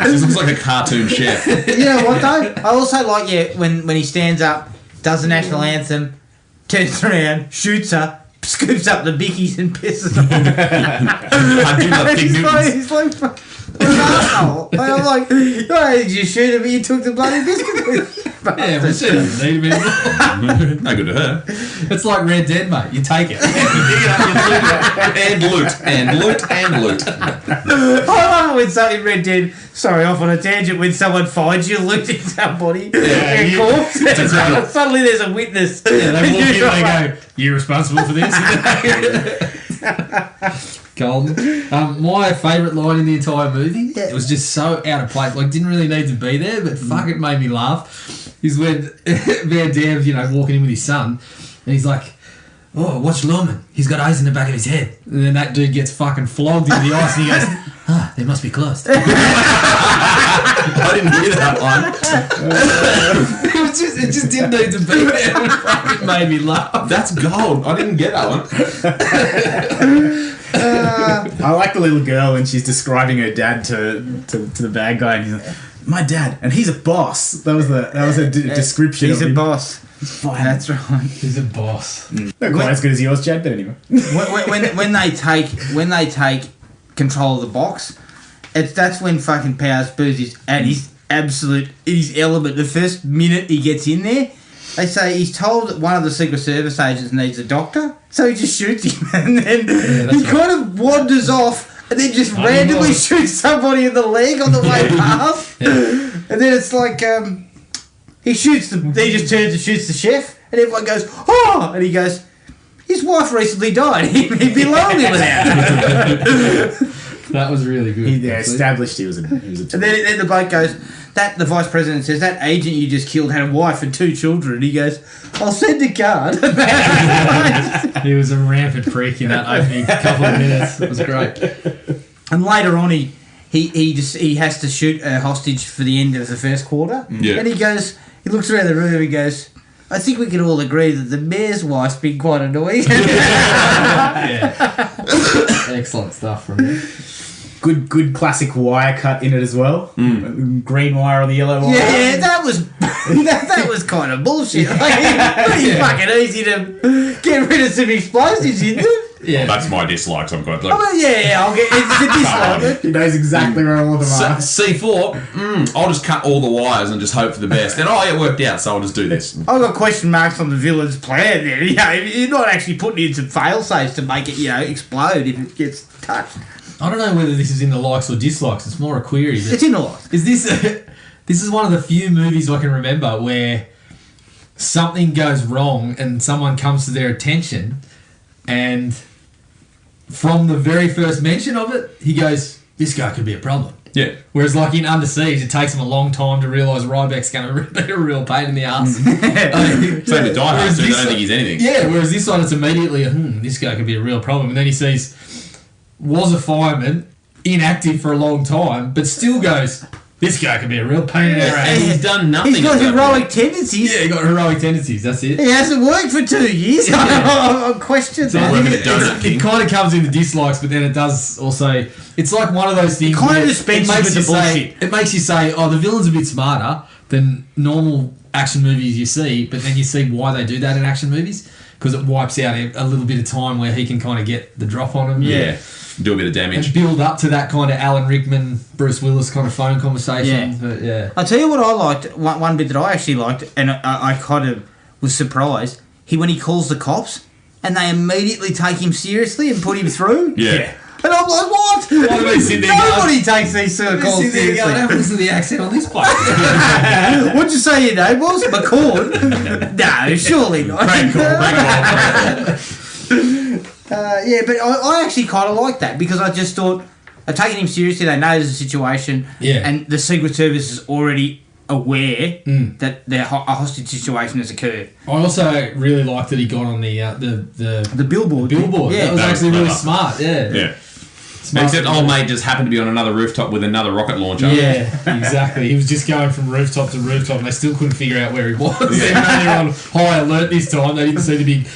This looks like a cartoon chef. You know what though? I also like when he stands up, does the national anthem, turns around, shoots her, scoops up the bickies and pisses them off. I do love Big Newtons. He's like, what an asshole. I'm like, why did you shoot him? You took the bloody biscuit with you. Yeah, well, she doesn't need him anymore. No good to her. It's like Red Dead, mate. You take it. And loot. I love it when something Red Dead. Sorry, off on a tangent. When someone finds you looting somebody, a corpse, and suddenly there's a witness. Yeah, they walk in and they go, "You responsible for this?" Golden. My favourite line in the entire movie. It was just so out of place. Like, didn't really need to be there, but fuck, it made me laugh. Is when Van Damme's, walking in with his son, and he's like, "Oh, watch Lawman. He's got eyes in the back of his head." And then that dude gets fucking flogged into the ice, and he goes, "Ah, they must be closed." I didn't hear that one. It just didn't need to be there. It fucking made me laugh. That's gold. I didn't get that one. I like the little girl when she's describing her dad to the bad guy, and he's like, "My dad, and he's a boss." That was a description. He's of a him. boss. That's right. He's a boss. Not quite as good as yours, Chad, but anyway. When they take control of the box, that's when fucking Powers Booze is at his element. The first minute he gets in there, they say he's told that one of the Secret Service agents needs a doctor, so he just shoots him, and then he kind of wanders off, and then just randomly shoots somebody in the leg on the way past, and then it's like he shoots he just turns and shoots the chef, and everyone goes, "Oh!" and he goes, "His wife recently died. He'd be lonely without her." That was really good. He established he was a And then the bloke goes, the vice president says, "That agent you just killed had a wife and 2 children." And he goes, "I'll send a card." He was a rampant freak in that opening couple of minutes. It was great. And later on, he has to shoot a hostage for the end of the first quarter. Yeah. And he looks around the room and he goes, "I think we can all agree that the mayor's wife's been quite annoying." Excellent stuff from you. good classic wire cut in it as well. Green wire or the yellow wire. Yeah, that was that was kind of bullshit. Like, pretty fucking easy to get rid of some explosives, isn't it? Yeah. That's my dislikes. I've got. Like, I mean, I'll get it's a dislike. He knows exactly where all of them are. C4, I'll just cut all the wires and just hope for the best. And it worked out, so I'll just do this. I've got question marks on the villain's plan there. You're not actually putting in some fail safes to make it, explode if it gets touched. I don't know whether this is in the likes or dislikes. It's more a query. But It's in the lot. is this this is one of the few movies I can remember where something goes wrong and someone comes to their attention, and from the very first mention of it, he goes, "This guy could be a problem." Yeah. Whereas, like in Under Siege, it takes him a long time to realise Ryback's going to be a real pain in the ass. Same with Die Hard, Whereas so I this don't think he's anything. Yeah, whereas this one, it's immediately, this guy could be a real problem. And then he sees, was a fireman, inactive for a long time, but still goes, this guy could be a real pain in the And ass. he's done nothing. He's got at that heroic point. tendencies. Yeah, he got heroic tendencies, that's it. He hasn't worked for 2 years. I'm questioning So I that. think it kind of comes into dislikes, but then it does also. It's like one of those things. Kind of where dispenses it makes with you the say, bullshit. it makes you say, "Oh, the villain's a bit smarter than normal action movies you see," but then you see why they do that in action movies, because it wipes out a little bit of time where he can kind of get the drop on him. Yeah. Do a bit of damage. And build up to that kind of Alan Rickman, Bruce Willis kind of phone conversation. Yeah. But yeah. I'll tell you what I liked. One bit that I actually liked, and I kind of was surprised. When he calls the cops, and they immediately take him seriously and put him through. Yeah. And I'm like, what? Why do they sit there Nobody takes these sort of calls Sit there seriously. going, "How listen to the accent on this place?" What'd you say your name was? McCord? No, surely not. Great call. Yeah, but I actually kind of like that because I just thought they're taking him seriously. They know there's a situation, Yeah. and the Secret Service is already aware that a hostage situation has occurred. I also really liked that he got on the Billboard. billboard. Yeah, That was That was actually really clever. smart. Yeah. Yeah. Smart. Except old mate just happened to be on another rooftop with another rocket launcher. Yeah, exactly. He was just going from rooftop to rooftop, and they still couldn't figure out where he was. Yeah. Even though they were on high alert this time, they didn't see the big.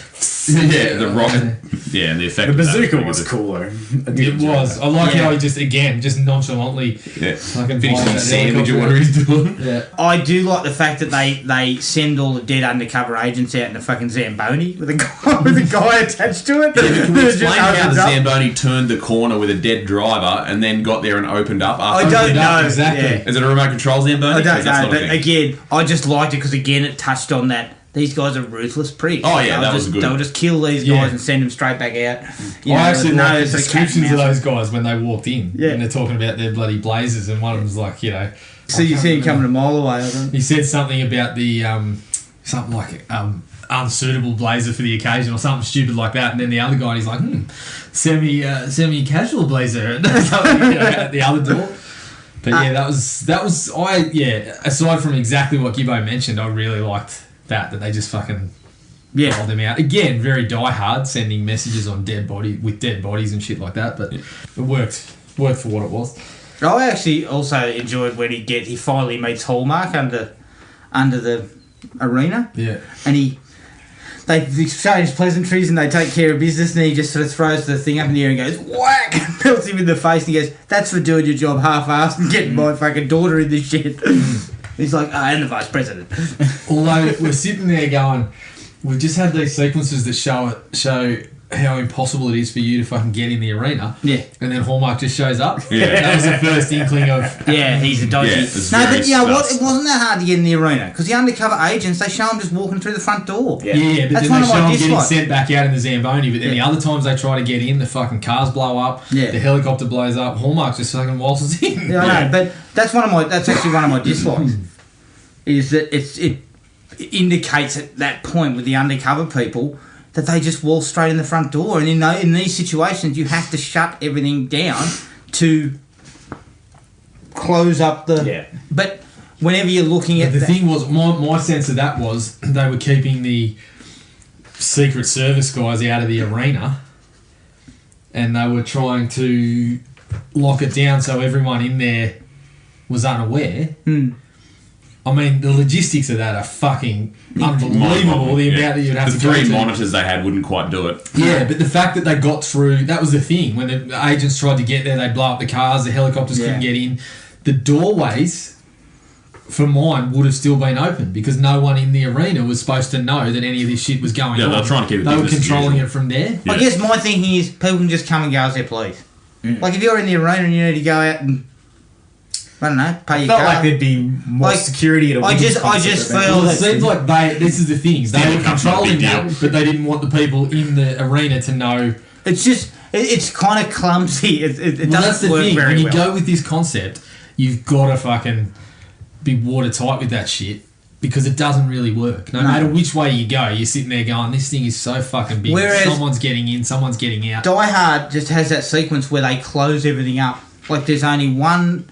Yeah, the rocket. Yeah, and the effect. The of that bazooka pretty was good. cool though. It was. I like Yeah. how he just nonchalantly. Yeah. Fucking Finishing fires his that sandwich or helicopter. whatever he's doing. Yeah. I do like the fact that they send all the dead undercover agents out in a fucking Zamboni with a guy attached to it. Yeah, but can we That just explain how opens the up. Zamboni turned the corner with a dead driver and then got there and opened up I after? don't Opened up, know. exactly. Yeah. Is it a remote control Zamboni? I don't 'Cause that's know, not a but thing. again, I just liked it because again it touched on that these guys are ruthless priests. Oh, yeah, that was just, good. They'll just kill these Yeah. guys and send them straight back out. You I know, actually no, like it's the a cat and descriptions of mouse. those guys when they walked in. Yeah. And they're talking about their bloody blazers, and one of them's like, So you see him coming a mile away, I think. he said something about the something like unsuitable blazer for the occasion or something stupid like that, and then the other guy, he's like, semi casual blazer something, at the other door. But yeah, that was aside from exactly what Gibbo mentioned, I really liked that they just fucking rolled them out again. Very die hard, sending messages on dead bodies and shit like that, but it worked for what it was. I actually also enjoyed when he finally meets Hallmark under the arena. Yeah. And they exchange pleasantries and they take care of business, and he just sort of throws the thing up in the air and goes whack, pelts him in the face, and he goes, "That's for doing your job half-assed and getting my fucking daughter in this shit." He's like, and the vice president. Although we're sitting there going, we've just had these sequences that show how impossible it is for you to fucking get in the arena. Yeah. And then Hallmark just shows up. Yeah. That was the first inkling of. Yeah, he's a dodgy. Yeah, it's no, very but yeah, what? sus. It wasn't that hard to get in the arena because the undercover agents, they show him just walking through the front door. Yeah, but That's then one they of my show him getting dislikes. sent back out in the Zamboni. But then the Yeah. other times they try to get in, the fucking cars blow up. Yeah. The helicopter blows up. Hallmark just fucking waltzes in. Yeah, I know, but that's actually one of my dislikes. Is that it indicates at that point with the undercover people that they just waltz straight in the front door, and in these situations you have to shut everything down to close up the. Yeah. But whenever you're looking But at the thing was, my sense of that was they were keeping the Secret Service guys out of the arena, and they were trying to lock it down so everyone in there was unaware. I mean, the logistics of that are fucking unbelievable. The amount that you'd have the to go three to. monitors they had wouldn't quite do it. Yeah, but the fact that they got through, that was the thing. When the agents tried to get there, they'd blow up the cars, the helicopters couldn't get in. The doorways, for mine, would have still been open because no one in the arena was supposed to know that any of this shit was going on. Yeah, they were trying to keep it They were business as controlling usual. it from there. Yeah. I guess my thinking is people can just come and go as they please. Like if you're in the arena and you need to go out and I don't know, pay your Felt car. like there'd be more Like, security at a I women's just concert than feel Well, there. it seems like this is the things. They Stanley were Cup's not a controlling big that, deal. but they didn't want the people in the arena to know. It's just it's kind of clumsy. It Well, that's doesn't the work thing. very When you well. go with this concept, you've got to fucking be watertight with that shit because it doesn't really work. No matter which way you go, you're sitting there going, this thing is so fucking big. Whereas- Someone's getting in, someone's getting out. Die Hard just has that sequence where they close everything up. Like there's only one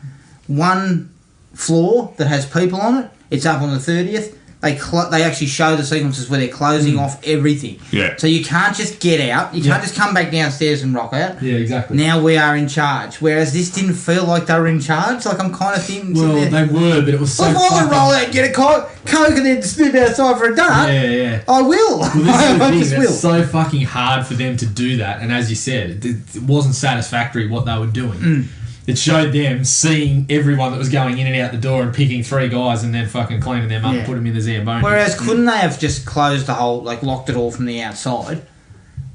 floor that has people on it. It's up on the 30th. They actually show the sequences where they're closing off everything. Yeah. So you can't just get out. You can't just come back downstairs and rock out. Yeah, exactly. Now we are in charge. Whereas this didn't feel like they were in charge. Like I'm kind of thinking. Well, they were, but it was so Well, if I fucking... can roll out, get a coke, and then slip outside for a dart, Yeah. I will. Well, this is the I thing. just It's will. so fucking hard for them to do that. And as you said, it wasn't satisfactory what they were doing. It showed them seeing everyone that was going in and out the door and picking three guys and then fucking cleaning them up and put them in the Zamboni. Whereas, couldn't they have just closed the whole, like locked it all from the outside,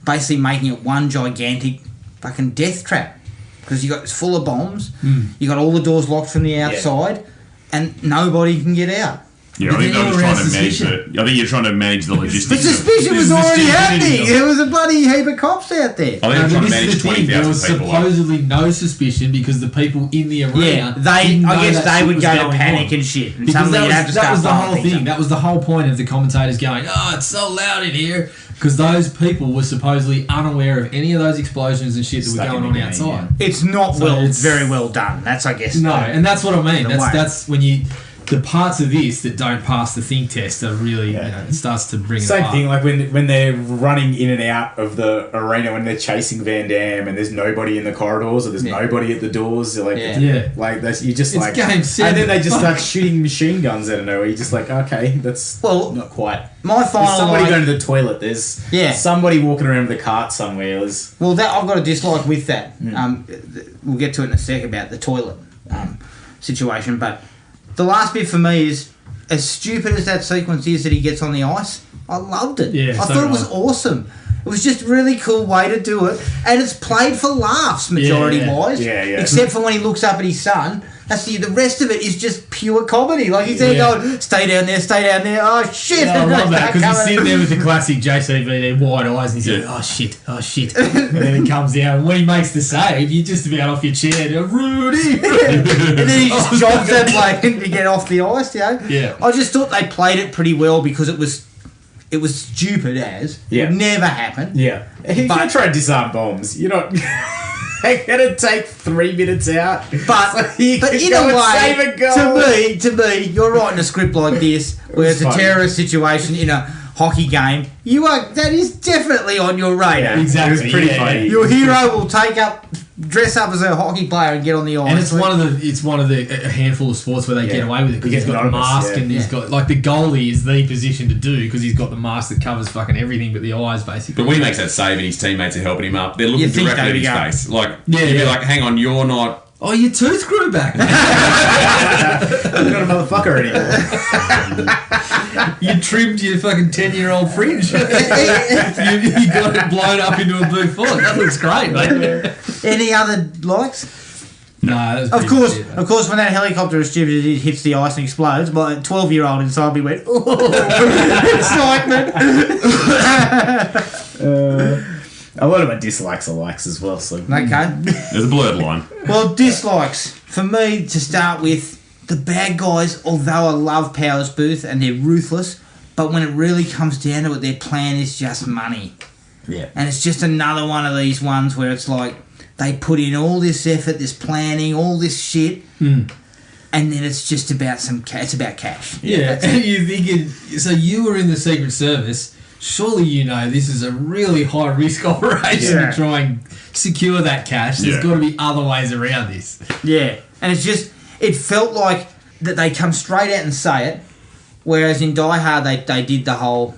basically making it one gigantic fucking death trap? Because it's full of bombs. You got all the doors locked from the outside, and nobody can get out. Yeah, I think they were just trying to manage I think you're trying to manage the The logistics. suspicion was already happening. There was a bloody heap of cops out there. I think they're trying to manage There was 20,000 people. supposedly no suspicion because the people in the arena. Yeah, didn't know I guess that they shit would was go to going panic on. and shit. And Because suddenly you'd have to that start was the blowing whole things thing. up. That was the whole point of the commentators going, "Oh, it's so loud in here," because those people were supposedly unaware of any of those explosions and shit that Stuck were in going the on game, outside. It's not So it's- very well done. That's, I guess. No, and that's what I mean. the way. That's when you. The parts of this that don't pass the think test are really, it starts to bring it Same apart. thing, like when they're running in and out of the arena when they're chasing Van Damme and there's nobody in the corridors or there's nobody at the doors. They're like, Yeah. like that's, you just It's like, game and seven. then they just start shooting machine guns out of nowhere. You're just like, okay, that's not quite. My There's final somebody line- going to the toilet. There's somebody walking around with a cart somewhere. There's Well, that I've got a dislike with that. We'll get to it in a sec about the toilet situation, but the last bit for me is, as stupid as that sequence is that he gets on the ice, I loved it. Yeah, I so thought it did was I. awesome. It was just a really cool way to do it, and it's played for laughs majority wise. Yeah, yeah. Except for when he looks up at his son. That's the rest of it is just pure comedy. Like he's there going, stay down there, stay down there. Oh shit! Yeah, I love that because he's Coming. sitting there with the classic JCVD wide eyes and he's like, oh shit. And then he comes out and when he makes the save, you're just about off your chair. You're, Rudy! And then he just jobs that plane to get off the ice, you know? Yeah. I just thought they played it pretty well because it was stupid as. Yeah. It would never happen. yeah. If you're trying to disarm bombs, you're not. They're gonna take 3 minutes out. But, So you but can in go a and way, save a goal. to me, you're writing a script like this where it's a funny. terrorist situation in a hockey game. That is definitely on your radar. Yeah, Exactly, It was pretty yeah, funny. Your hero will dress up as a hockey player and get on the ice. And it's one of the a handful of sports where they get away with it because You he's get got the anonymous, mask yeah. and he's got like the goalie is the position to do because he's got the mask that covers fucking everything but the eyes basically. But when he makes that save and his teammates are helping him up, they're looking You think directly at they'd his go- face. Like, Yeah, you'd be yeah. like, hang on, you're not... Oh, your tooth grew back. You're not a motherfucker anymore. You trimmed your fucking 10-year-old fringe. you got it blown up into a blue font. That looks great, mate. Any other likes? No, that was Of pretty course, shit, mate. of course, when that helicopter is stupid, it hits the ice and explodes. My 12-year-old inside me went, "Oh, excitement!" A lot of my dislikes are likes as well. So Okay. There's a blurred line. Well, dislikes for me to start with. The bad guys, although I love Powers Booth and they're ruthless, but when it really comes down to it, their plan is just money. yeah, And it's just another one of these ones where it's like they put in all this effort, this planning, all this shit, and then it's just about it's about cash. Yeah, and you're thinking, so you were in the Secret Service. Surely you know this is a really high risk operation Yeah. to try and secure that cash. There's Yeah. got to be other ways around this. Yeah, and it's just it felt like that they come straight out and say it, whereas in Die Hard they did the whole,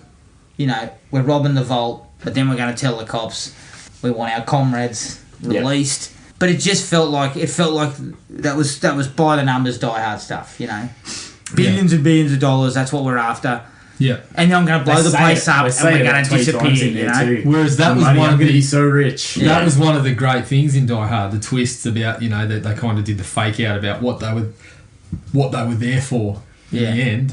we're robbing the vault, but then we're going to tell the cops we want our comrades released. But it just felt like that was by the numbers Die Hard stuff, billions and billions of dollars. That's what we're after. Yeah. And I'm going to blow They the say place it- up they and say we're it going about to 20 times disappear, in there too. Whereas that was Money, one I'm of going to be the so rich. that was one of the great things in Die Hard. The twists about that they kind of did the fake out about what they were there for. In the end.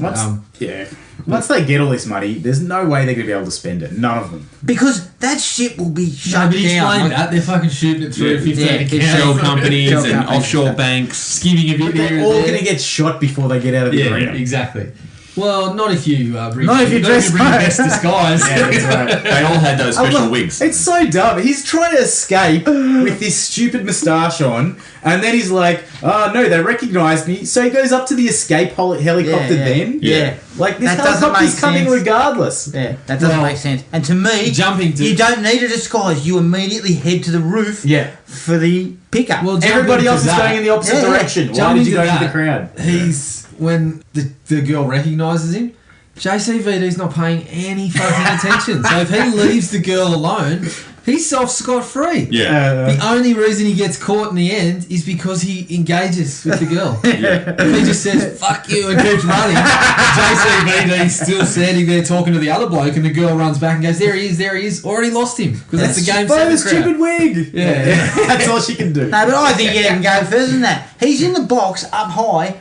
Once they get all this money, there's no way they're going to be able to spend it. None of them. Because that shit will be No, shut but explain down. that. They're fucking shooting it through Yeah. 15 Yeah, accounts. Shell companies Shell and companies. offshore banks. Skimming a bit here They're and all there. going to get shot before they get out of the Yeah, arena. exactly. Well, not if you bring Not if you dress bring smart. best disguise. Yeah, that's right. They all had those special wigs. It's so dumb. He's trying to escape with this stupid moustache on, and then he's like, "Oh no, they recognised me." So he goes up to the escape helicopter. Yeah, yeah. Then, Yeah. like this That doesn't helicopter's make coming sense. regardless. Yeah, that doesn't Well, make sense. And to me, jumping to- you don't need a disguise. You immediately head to the roof Yeah. for the pickup. Well, Everybody jumping else to is that- going in the opposite Yeah, yeah. direction. Why Jumping did you to go into the that, crowd? He's when the girl recognises him. JCVD's not paying any fucking attention. So if he leaves the girl alone, he's off scot-free. Yeah. The only reason he gets caught in the end is because he engages with the girl. If he just says, fuck you, and keeps running, JCVD's still standing there talking to the other bloke, and the girl runs back and goes, there he is, already lost him. Because that's the game By set the crowd. stupid wig. Yeah. That's all she can do. No, but I think you can go further than that. He's in the box up high.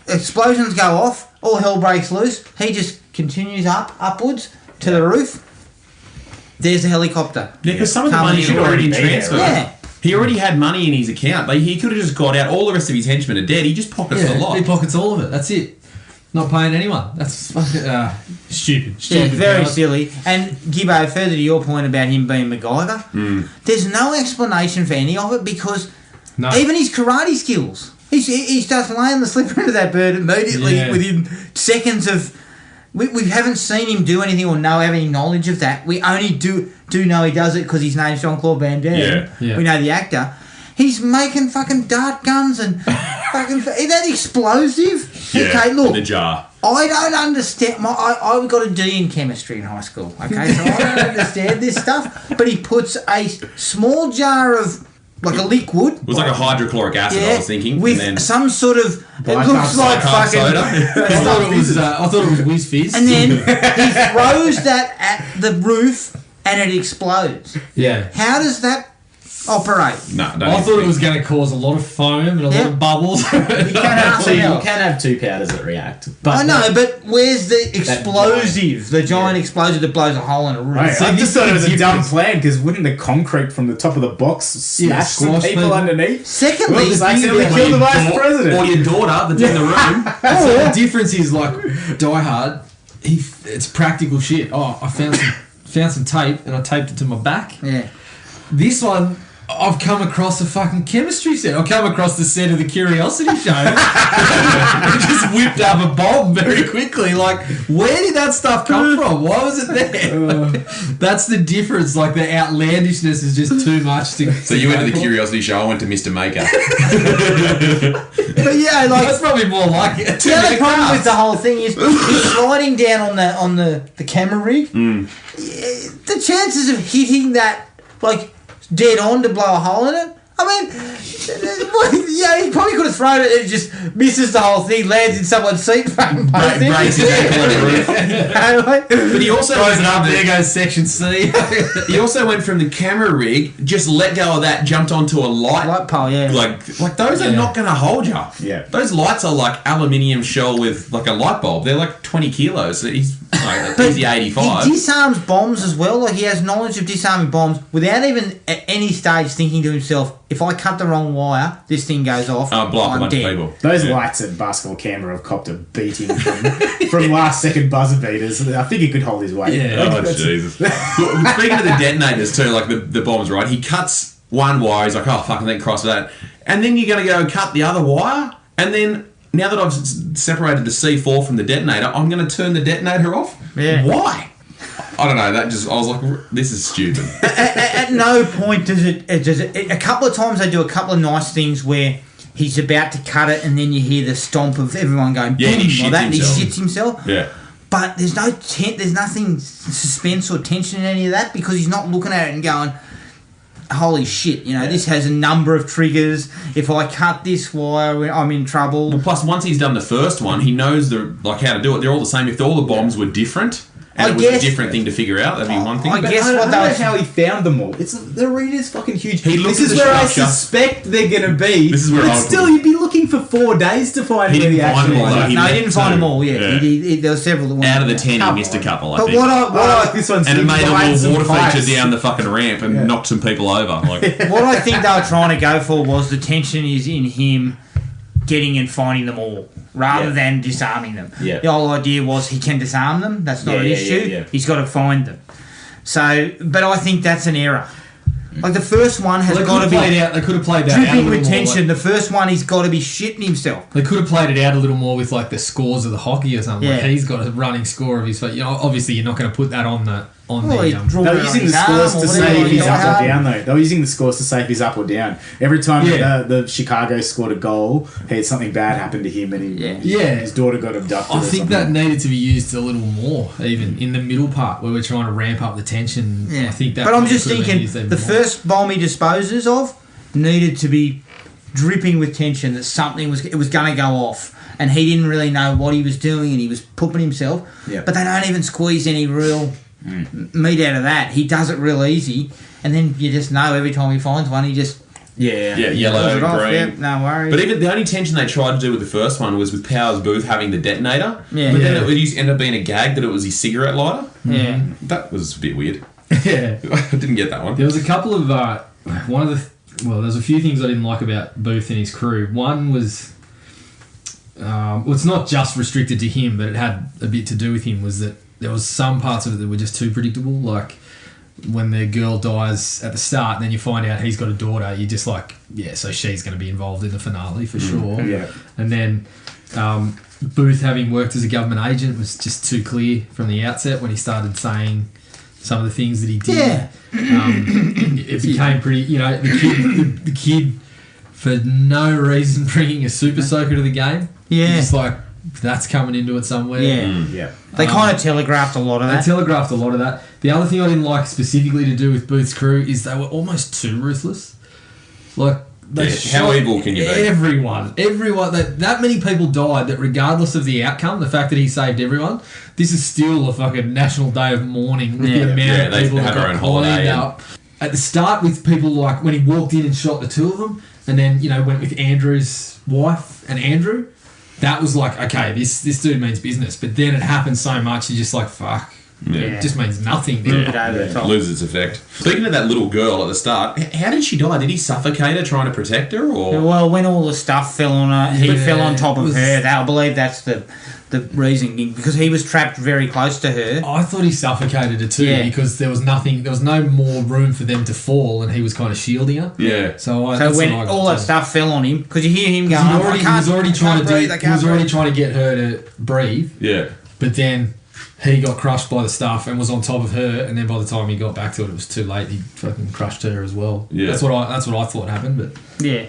explosions go off, all hell breaks loose. He just continues upwards to the roof. There's a helicopter. Yeah, because some of the money had already been transferred. Yeah. He already had money in his account. Like, he could have just got out. All the rest of his henchmen are dead. He just pockets the lot. He pockets all of it. That's it. Not paying anyone. That's fucking stupid. Yeah, very guys. silly. And Gibbo, further to your point about him being MacGyver, there's no explanation for any of it because even his karate skills, he starts laying the slipper into that bird immediately within seconds of. We haven't seen him do anything or have any knowledge of that. We only do know he does it because his name's Jean-Claude Van Damme. Yeah. We know the actor. He's making fucking dart guns and fucking... Is that explosive? Yeah, Okay, look. in the jar. I don't understand... I got a D in chemistry in high school, okay? So I don't understand this stuff. But he puts a small jar of... Like a liquid. It was like a hydrochloric acid, I was thinking. With and then some sort of... It looks like bicarb fucking... soda. I thought it was Whiz Fizz. And then he throws that at the roof and it explodes. Yeah. How does that operate? No, don't I thought think. it was going to cause a lot of foam and a lot of bubbles. You can have two powders that react. But I know, but where's the explosive? The giant explosive that blows a hole in a roof. Right, I just thought it was a dumb plan because wouldn't the concrete from the top of the box smash some squash people people. underneath? Secondly, Well, just accidentally Or kill the your vice dau- president. Or your daughter that's in the room. So the difference is like Die Hard. It's practical shit. Oh, I found some tape and I taped it to my back. yeah. This one, I've come across a fucking chemistry set. I've come across the set of the Curiosity Show. and just whipped up a bomb very quickly. Like, where did that stuff come from? Why was it there? That's the difference. Like, the outlandishness is just too much to. So you went to the Curiosity Show, I went to Mr. Maker. But yeah, like... That's probably more like it. The other problem with the whole thing is he's sliding down on the camera rig. The chances of hitting that, like, dead on to blow a hole in it, I mean, yeah, he probably could have thrown it and it just misses the whole thing, lands in someone's seat, fucking Breaks his ankle on the roof. But he also Goes went up, from there the, goes Section C. he also went from the camera rig, just let go of that, jumped onto a Light pole, yeah. Like those are not going to hold you. Yeah. Those lights are like aluminium shell with like a light bulb. They're like 20 kilos. He's like easy 85. He disarms bombs as well. Like, he has knowledge of disarming bombs without even at any stage thinking to himself, if I cut the wrong wire, this thing goes off. Blow up a I'm bunch dead. of people. Those lights at basketball camera have copped a beating from last second buzzer beaters. I think he could hold his weight. Yeah. Oh, Jesus. Look, speaking of the detonators too, like the bombs, right? He cuts one wire, he's like, oh, fuck, and then cross that. And then you're going to go cut the other wire, and then now that I've separated the C4 from the detonator, I'm going to turn the detonator off? Yeah. Why? I don't know. I was like, this is stupid. At no point does it. A couple of times they do a couple of nice things where he's about to cut it, and then you hear the stomp of everyone going Yeah, and he boom, like shits that, and he himself. shits himself. Yeah. But there's nothing suspense or tension in any of that because he's not looking at it and going, holy shit, this has a number of triggers. If I cut this wire, I'm in trouble. Well, plus, once he's done the first one, he knows how to do it. They're all the same. If all the bombs were different, and it was a different thing to figure out, that'd be one thing. I But guess I what don't know they how he found them all. The arena's fucking huge. He looked this at is the where I structure. suspect they're going to be. This is where but I would still, put you'd be looking for 4 days to find He where didn't the find action them all, was. though. No, he didn't find them all. Yeah, Yeah. there were several that went out of the 10, he missed a couple, I But think. what I This one's and it made a behind little some water pipes. feature down the fucking ramp and knocked some people over. Like, what I think they were trying to go for was the tension is in him getting and finding them all rather than disarming them. Yeah. The whole idea was he can disarm them. That's not an issue. Yeah. He's got to find them. So, but I think that's an error. Like the first one has got to be They could have played that out a dripping little with more, tension. like- The first one, he's got to be shitting himself. They could have played it out a little more with like the scores of the hockey or something. Like Yeah. he's got a running score of his. Obviously you're not going to put that on the Well, he drew They it were on using his the arm scores or to whatever say if he he's got. up or down, though. They were using the scores to say if he's up or down. Every time Yeah. the Chicago scored a goal, hey, something bad happened to him and his daughter got abducted. I or think something. that needed to be used a little more, even in the middle part where we're trying to ramp up the tension. Yeah. I think that. But I'm probably just could have been thinking used even the more. first bomb he disposes of needed to be dripping with tension that something was going to go off, and he didn't really know what he was doing, and he was pooping himself. Yeah. But they don't even squeeze any real meat out of that. He does it real easy, and then you just know every time he finds one, he just Yeah, yellow, Close it off, green. yep, no worries. But even the only tension they tried to do with the first one was with Powers Booth having the detonator. Yeah. But then it used to end up being a gag that it was his cigarette lighter. Yeah. That was a bit weird. Yeah. I didn't get that one. There was a couple of there's a few things I didn't like about Booth and his crew. One was, it's not just restricted to him, but it had a bit to do with him. Was that there was some parts of it that were just too predictable, like when their girl dies at the start, and then you find out he's got a daughter. You're just like, yeah, so she's going to be involved in the finale for sure. Yeah. And then Booth, having worked as a government agent, was just too clear from the outset when he started saying some of the things that he did. Yeah. It became pretty, the kid for no reason bringing a super soaker to the game. Yeah. Just like, that's coming into it somewhere. Yeah. Yeah. They kind of telegraphed a lot of They that. telegraphed a lot of that. The other thing I didn't like specifically to do with Booth's crew is they were almost too ruthless. Like, they how shot evil can you be? Everyone. That many people died that regardless of the outcome, the fact that he saved everyone, this is still a fucking national day of mourning with the amount of they people that have their got own holiday cleaned and- up. At the start with people like when he walked in and shot the two of them, and then, went with Andrew's wife and Andrew, that was like, okay, this dude means business. But then it happened so much, you're just like, fuck. Yeah. It just means nothing. Move it over the top. Loses its effect. Speaking of that little girl at the start, how did she die? Did he suffocate her trying to protect her, or Well, when all the stuff fell on her, he Yeah, fell on top it of was- her. I believe that's the reason, because he was trapped very close to her. I thought he suffocated her too because there was no more room for them to fall, and he was kind of shielding her. yeah? So when all that stuff fell on him, because you hear him going, he was already trying to get her to breathe, Yeah. but then he got crushed by the stuff and was on top of her, and then by the time he got back to it, it was too late. He fucking crushed her as well. Yeah. That's what I thought happened. But Yeah.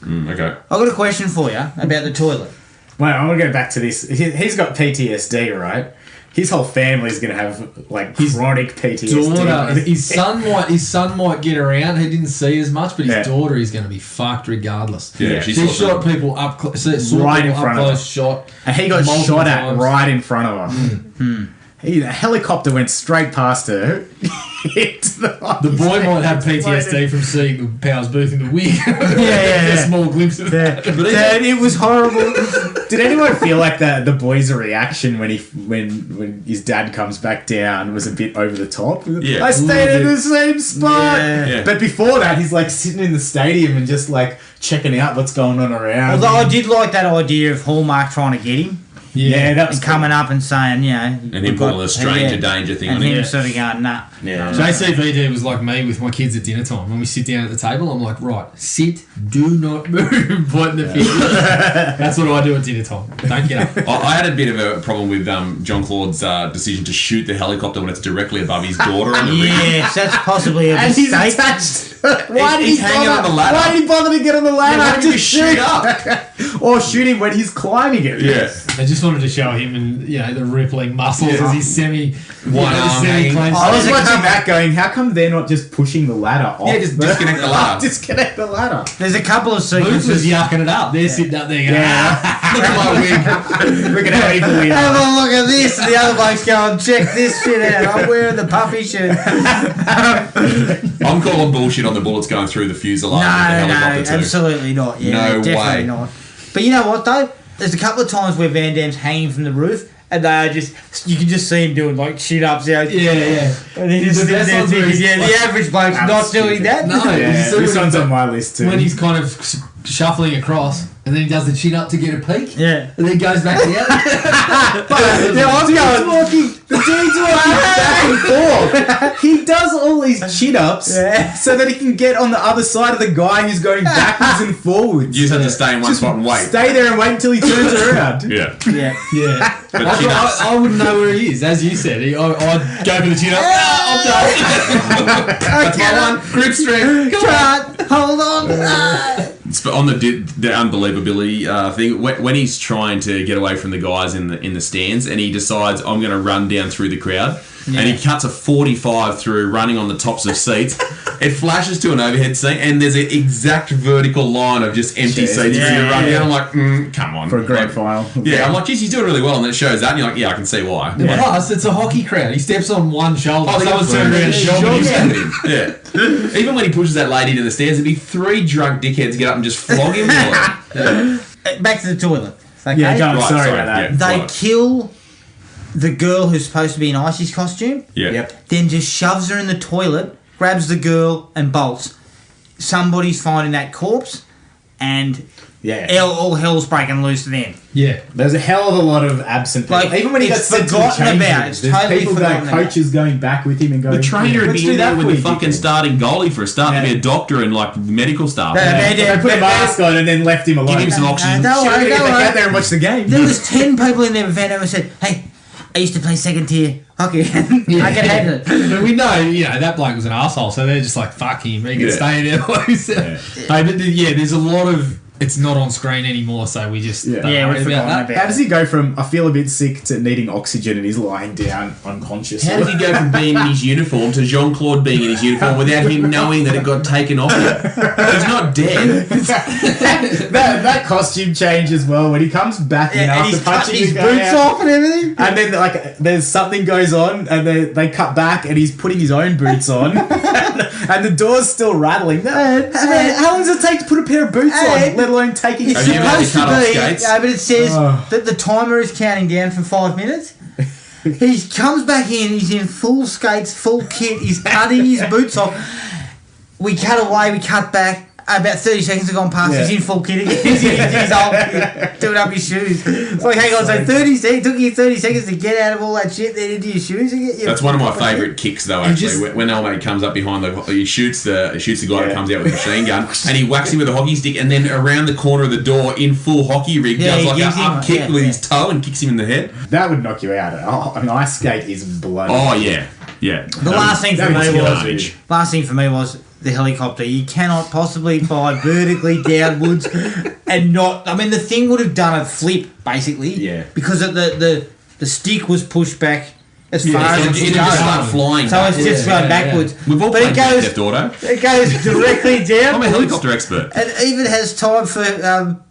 Okay. I've got a question for you about the toilet. Well, I'm gonna go back to this. He's got PTSD, right? His whole family's gonna have like chronic PTSD. daughter, his son might get around. He didn't see as much, but his daughter is going to be fucked regardless. Yeah, she she saw shot people up close, Right in front of close her. shot, And he got multiple shot at times. right in front of her. The helicopter went straight past her. The boy might have PTSD from seeing the Powers Booth in the wig. Yeah. A small glimpse of that. Dad, it was horrible. Did anyone feel like the boy's reaction when his dad comes back down was a bit over the top? Yeah. I stayed in the same spot. Yeah. But before that, he's like sitting in the stadium and just like checking out what's going on around. Although I did like that idea of Hallmark trying to get him. Yeah, that was And coming up and saying, And him pulling the stranger danger thing and on him him. sort of going, nah. Yeah. JCVD was like me with my kids at dinner time. When we sit down at the table, I'm like, right, sit, do not move, point the finger. That's what I do at dinner time. Don't get up. I had a bit of a problem with John Claude's decision to shoot the helicopter when it's directly above his daughter on the ring. Yes, that's possibly a and he's mistake. attached. Why did He's he hanging bother? on the ladder. Why did he bother to get on the ladder? Why don't you just shoot up? Or shoot him when he's climbing it. Yeah. I just wanted to show him and the rippling muscles as he's One arm hanging. I was There's a watching couple- that going, how come they're not just pushing the ladder off? Yeah, just disconnect the ladder. Disconnect the ladder. There's a couple of Booth was sequences. yucking it up. They're sitting up there going, Look at my wig. Look at how evil we Have are. a look at this. And the other bloke's going, check this shit out. I'm wearing the puffy shirt. I'm calling bullshit on the bullets going through the fuselage No, of the helicopter too. absolutely not. Yeah, No definitely way. not. But you know what though? There's a couple of times where Van Damme's hanging from the roof, and they are you can just see him doing like shit ups out. yeah. And he just The sits there best ones where thinking, he's the like- average bloke's not doing that. No, Yeah, so this one's on my list too. when he's kind of shuffling across, and then he does the chin up to get a peek, Yeah. and then goes back to the other. Yeah, I was going. The dude's walking back and forth. He does all these chin ups so that he can get on the other side of the guy who's going backwards and forwards. You just have to stay in one spot and wait. Stay there and wait until he turns around. Yeah. Yeah. Yeah. But I wouldn't know where he is, as you said. I'd go for the chin up. I'm done. That's my one. Grip strength. Can't hold on. But on the unbelievability thing, when he's trying to get away from the guys in the stands, and he decides I'm going to run down through the crowd, and he cuts a 45 through running on the tops of seats. It flashes to an overhead scene, and there's an exact vertical line of just empty seats for you to run down. I'm like, come on. For a grand final. Yeah, I'm like, geez, he's doing really well, and then it shows that, and you're like, yeah, I can see why. Yeah. Plus, it's a hockey crowd. He steps on one shoulder. Oh, Someone's turned around and He's shouldered him. Yeah. Even when he pushes that lady to the stairs, there'd be 3 drunk dickheads get up and just flog him. Back to the toilet. Okay? Yeah, John, Right, sorry sorry, about that. yeah. They Right. kill the girl who's supposed to be in Icy's costume. Yeah. Yep. Then just shoves her in the toilet, grabs the girl, and bolts. Somebody's finding that corpse, and Yeah. all hell's breaking loose then. Yeah. There's a hell of a lot of absent people. Like, Even when he it's gets sent to the forgotten change about. rooms, It's there's totally people forgotten going, about. coaches going back with him and going, The trainer would let's be do in that there with for the you, fucking dickhead. starting goalie for a start. There'd be a doctor and like medical staff. They put a mask on and then left him alone. Give him some oxygen. Don't Should've worry, been don't get worry. out there and watch the game. There was 10 people in there with Van Damme and said, hey, I used to play second tier hockey. I can handle it. But we know, that bloke was an arsehole, so they're just like, fuck him, he can Yeah. stay there. Hey, but there's a lot of, it's not on screen anymore, so we just don't Yeah, worry we've about forgotten that. about How does he go from I feel a bit sick to needing oxygen and he's lying down unconscious? How does he go from being in his uniform to Jean-Claude being in his uniform without him knowing that it got taken off him? He's not dead. that costume change as well when he comes back in and after he's cut punching his the guy boots out. off and everything. And then, like, there's something goes on, and they cut back, and he's putting his own boots on, and the door's still rattling. How long does it take to put a pair of boots on, let alone taking It's Have you ever had to supposed cut to off be, skates? but it says Oh. that the timer is counting down for 5 minutes. He comes back in, he's in full skates, full kit, he's cutting his boots off. We cut away, we cut back. About 30 seconds have gone past, Yeah. he's in full kit again. He's in his old kit, doing up his shoes. It's like, hang on, so 30 seconds, it took you 30 seconds to get out of all that shit, then into your shoes again? That's one of my favourite kicks, though. Actually, just- when old mate comes up behind he shoots the guy that comes out with a machine gun, and he whacks him with a hockey stick, and then around the corner of the door in full hockey rig Yeah, does he like gives an him- up kick yeah, with yeah. his toe and kicks him in the head. That would knock you out. An ice skate is bloody. Oh yeah, yeah. The last thing for that was me was carnage. the helicopter. You cannot possibly fly vertically downwards and not. I mean, the thing would have done a flip basically. Yeah. Because the stick was pushed back as far as So it it could just go. start flying. So it's just going backwards. We've all But played it goes. Theft Auto. It goes directly down. I'm a helicopter expert. And even has time for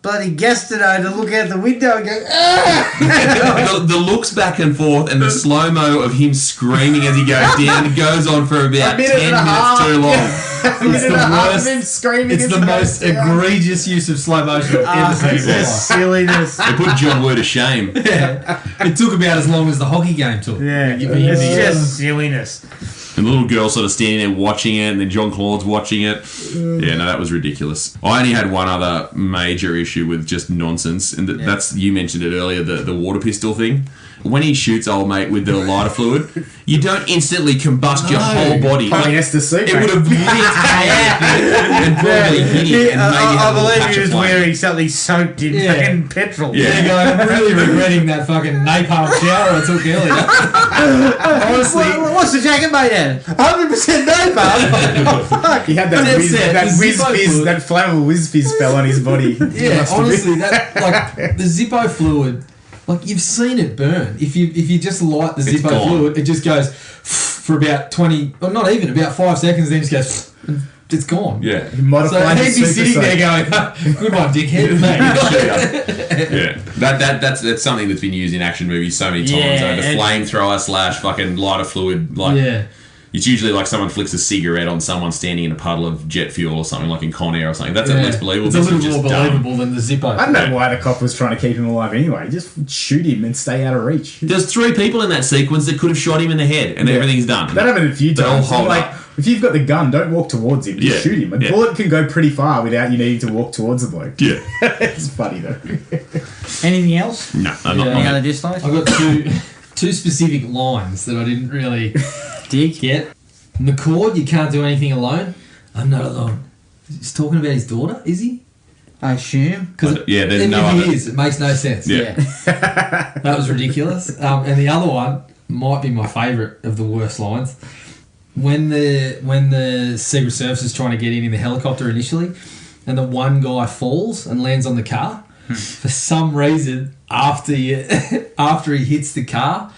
bloody Gastineau to look out the window and go, ah! the looks back and forth and the slow mo of him screaming as he goes down goes on for about 10 minute and a minutes half. too long. It's the worst. Him screaming It's as the he most goes down. egregious use of slow motion I've ever seen in It's my life. just silliness. They put John Woo to shame. It took about as long as the hockey game took. Yeah, You- it's you- just silliness. And the little girl sort of standing there watching it, and then John Claude's watching it. Yeah, no, that was ridiculous. I only had one other major issue with just nonsense, and that's, you mentioned it earlier, the water pistol thing. When he shoots old mate with the lighter fluid, you don't instantly combust your whole body. Polyester suit. It would have lit and probably hit him and maybe I had a little believe patch he of was flame. wearing something soaked in Yeah. fucking petrol. Yeah. There you go. I'm really regretting that fucking napalm shower I took earlier. Honestly, What's the jacket made out of? 100% napalm. Fuck. He had that That's whiz, it. that The whiz Zippo fizz, fluid. that flammable whiz fizz fell on his body. yeah, Must have honestly, been- that like the Zippo fluid, like you've seen it burn. If you just light the Zippo gone. fluid, it just goes for about 20, or not even about 5 seconds, then it just goes. And it's gone. Yeah. So modified he'd his be super sitting soak. there going, "Good one, dickhead, mate." Yeah, that's something that's been used in action movies so many times. Yeah, The and- flamethrower / fucking lighter fluid. Like, Yeah. it's usually like someone flicks a cigarette on someone standing in a puddle of jet fuel or something, like in Con Air or something. That's at least believable. It's a This is little more just dumb. believable than the Zippo. I don't know why the cop was trying to keep him alive anyway. Just shoot him and stay out of reach. There's 3 people in that sequence that could have shot him in the head, and everything's done. That happened a few They all times. hold Like, up. if you've got the gun, don't walk towards him. Just Yeah. shoot him. A Yeah. bullet can go pretty far without you needing to walk towards the bloke. Yeah. It's funny though. Anything else? No, I'm Yeah. not. Any I'm other dislikes? I got two specific lines that I didn't really Dig. get. McCord, you can't do anything alone. I'm not alone. He's talking about his daughter, is he? I assume. Because Yeah, there's if no he other. is, it makes no sense. Yeah. That was ridiculous. And the other one might be my favourite of the worst lines. When the Secret Service is trying to get in the helicopter initially, and the one guy falls and lands on the car, for some reason after he hits the car,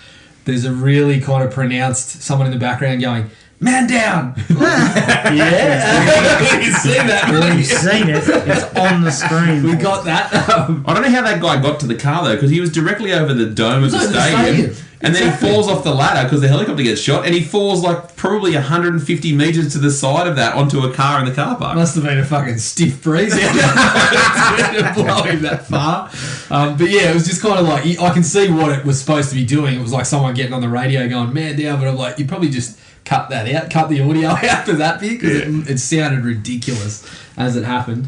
there's a really kind of pronounced someone in the background going, "Man down!" Yeah. You see that? We've seen it. It's on the screen. We got that. I don't know how that guy got to the car though, because he was directly over the dome of the over the stadium. stadium. And then he falls off the ladder because the helicopter gets shot, and he falls like probably 150 metres to the side of that onto a car in the car park. Must have been a fucking stiff breeze out there to blow him that far. But yeah, it was just kind of like, I can see what it was supposed to be doing. It was like someone getting on the radio going, "Man down," but I'm like, you probably just cut that out, cut the audio out for that bit, because it sounded ridiculous as it happened.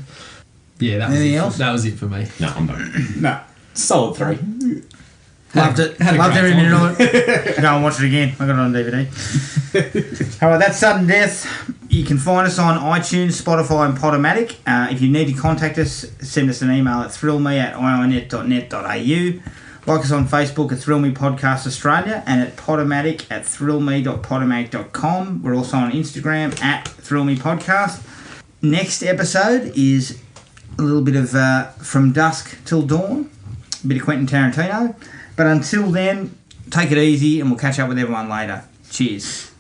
Yeah, that was Anything it. else? That was it for me. No, I'm done. No, solid 3. Loved it. Had a Loved great every minute time. of it. Go and watch it again. I got it on DVD. Alright, that's Sudden Death. You can find us on iTunes, Spotify and Podomatic. If you need to contact us, send us an email at thrillme@iinet.net.au. Like us on Facebook at Thrill Me Podcast Australia and at Podomatic at thrillme.podomatic.com. We're also on Instagram at Thrill Me Podcast. Next episode is a little bit of From Dusk Till Dawn, a bit of Quentin Tarantino. But until then, take it easy and we'll catch up with everyone later. Cheers.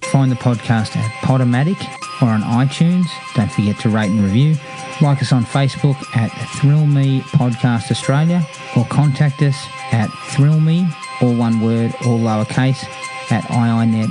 Find the podcast at Podomatic or on iTunes. Don't forget to rate and review. Like us on Facebook at Thrill Me Podcast Australia or contact us at thrillme, all one word, all lowercase, at iinet.net.au.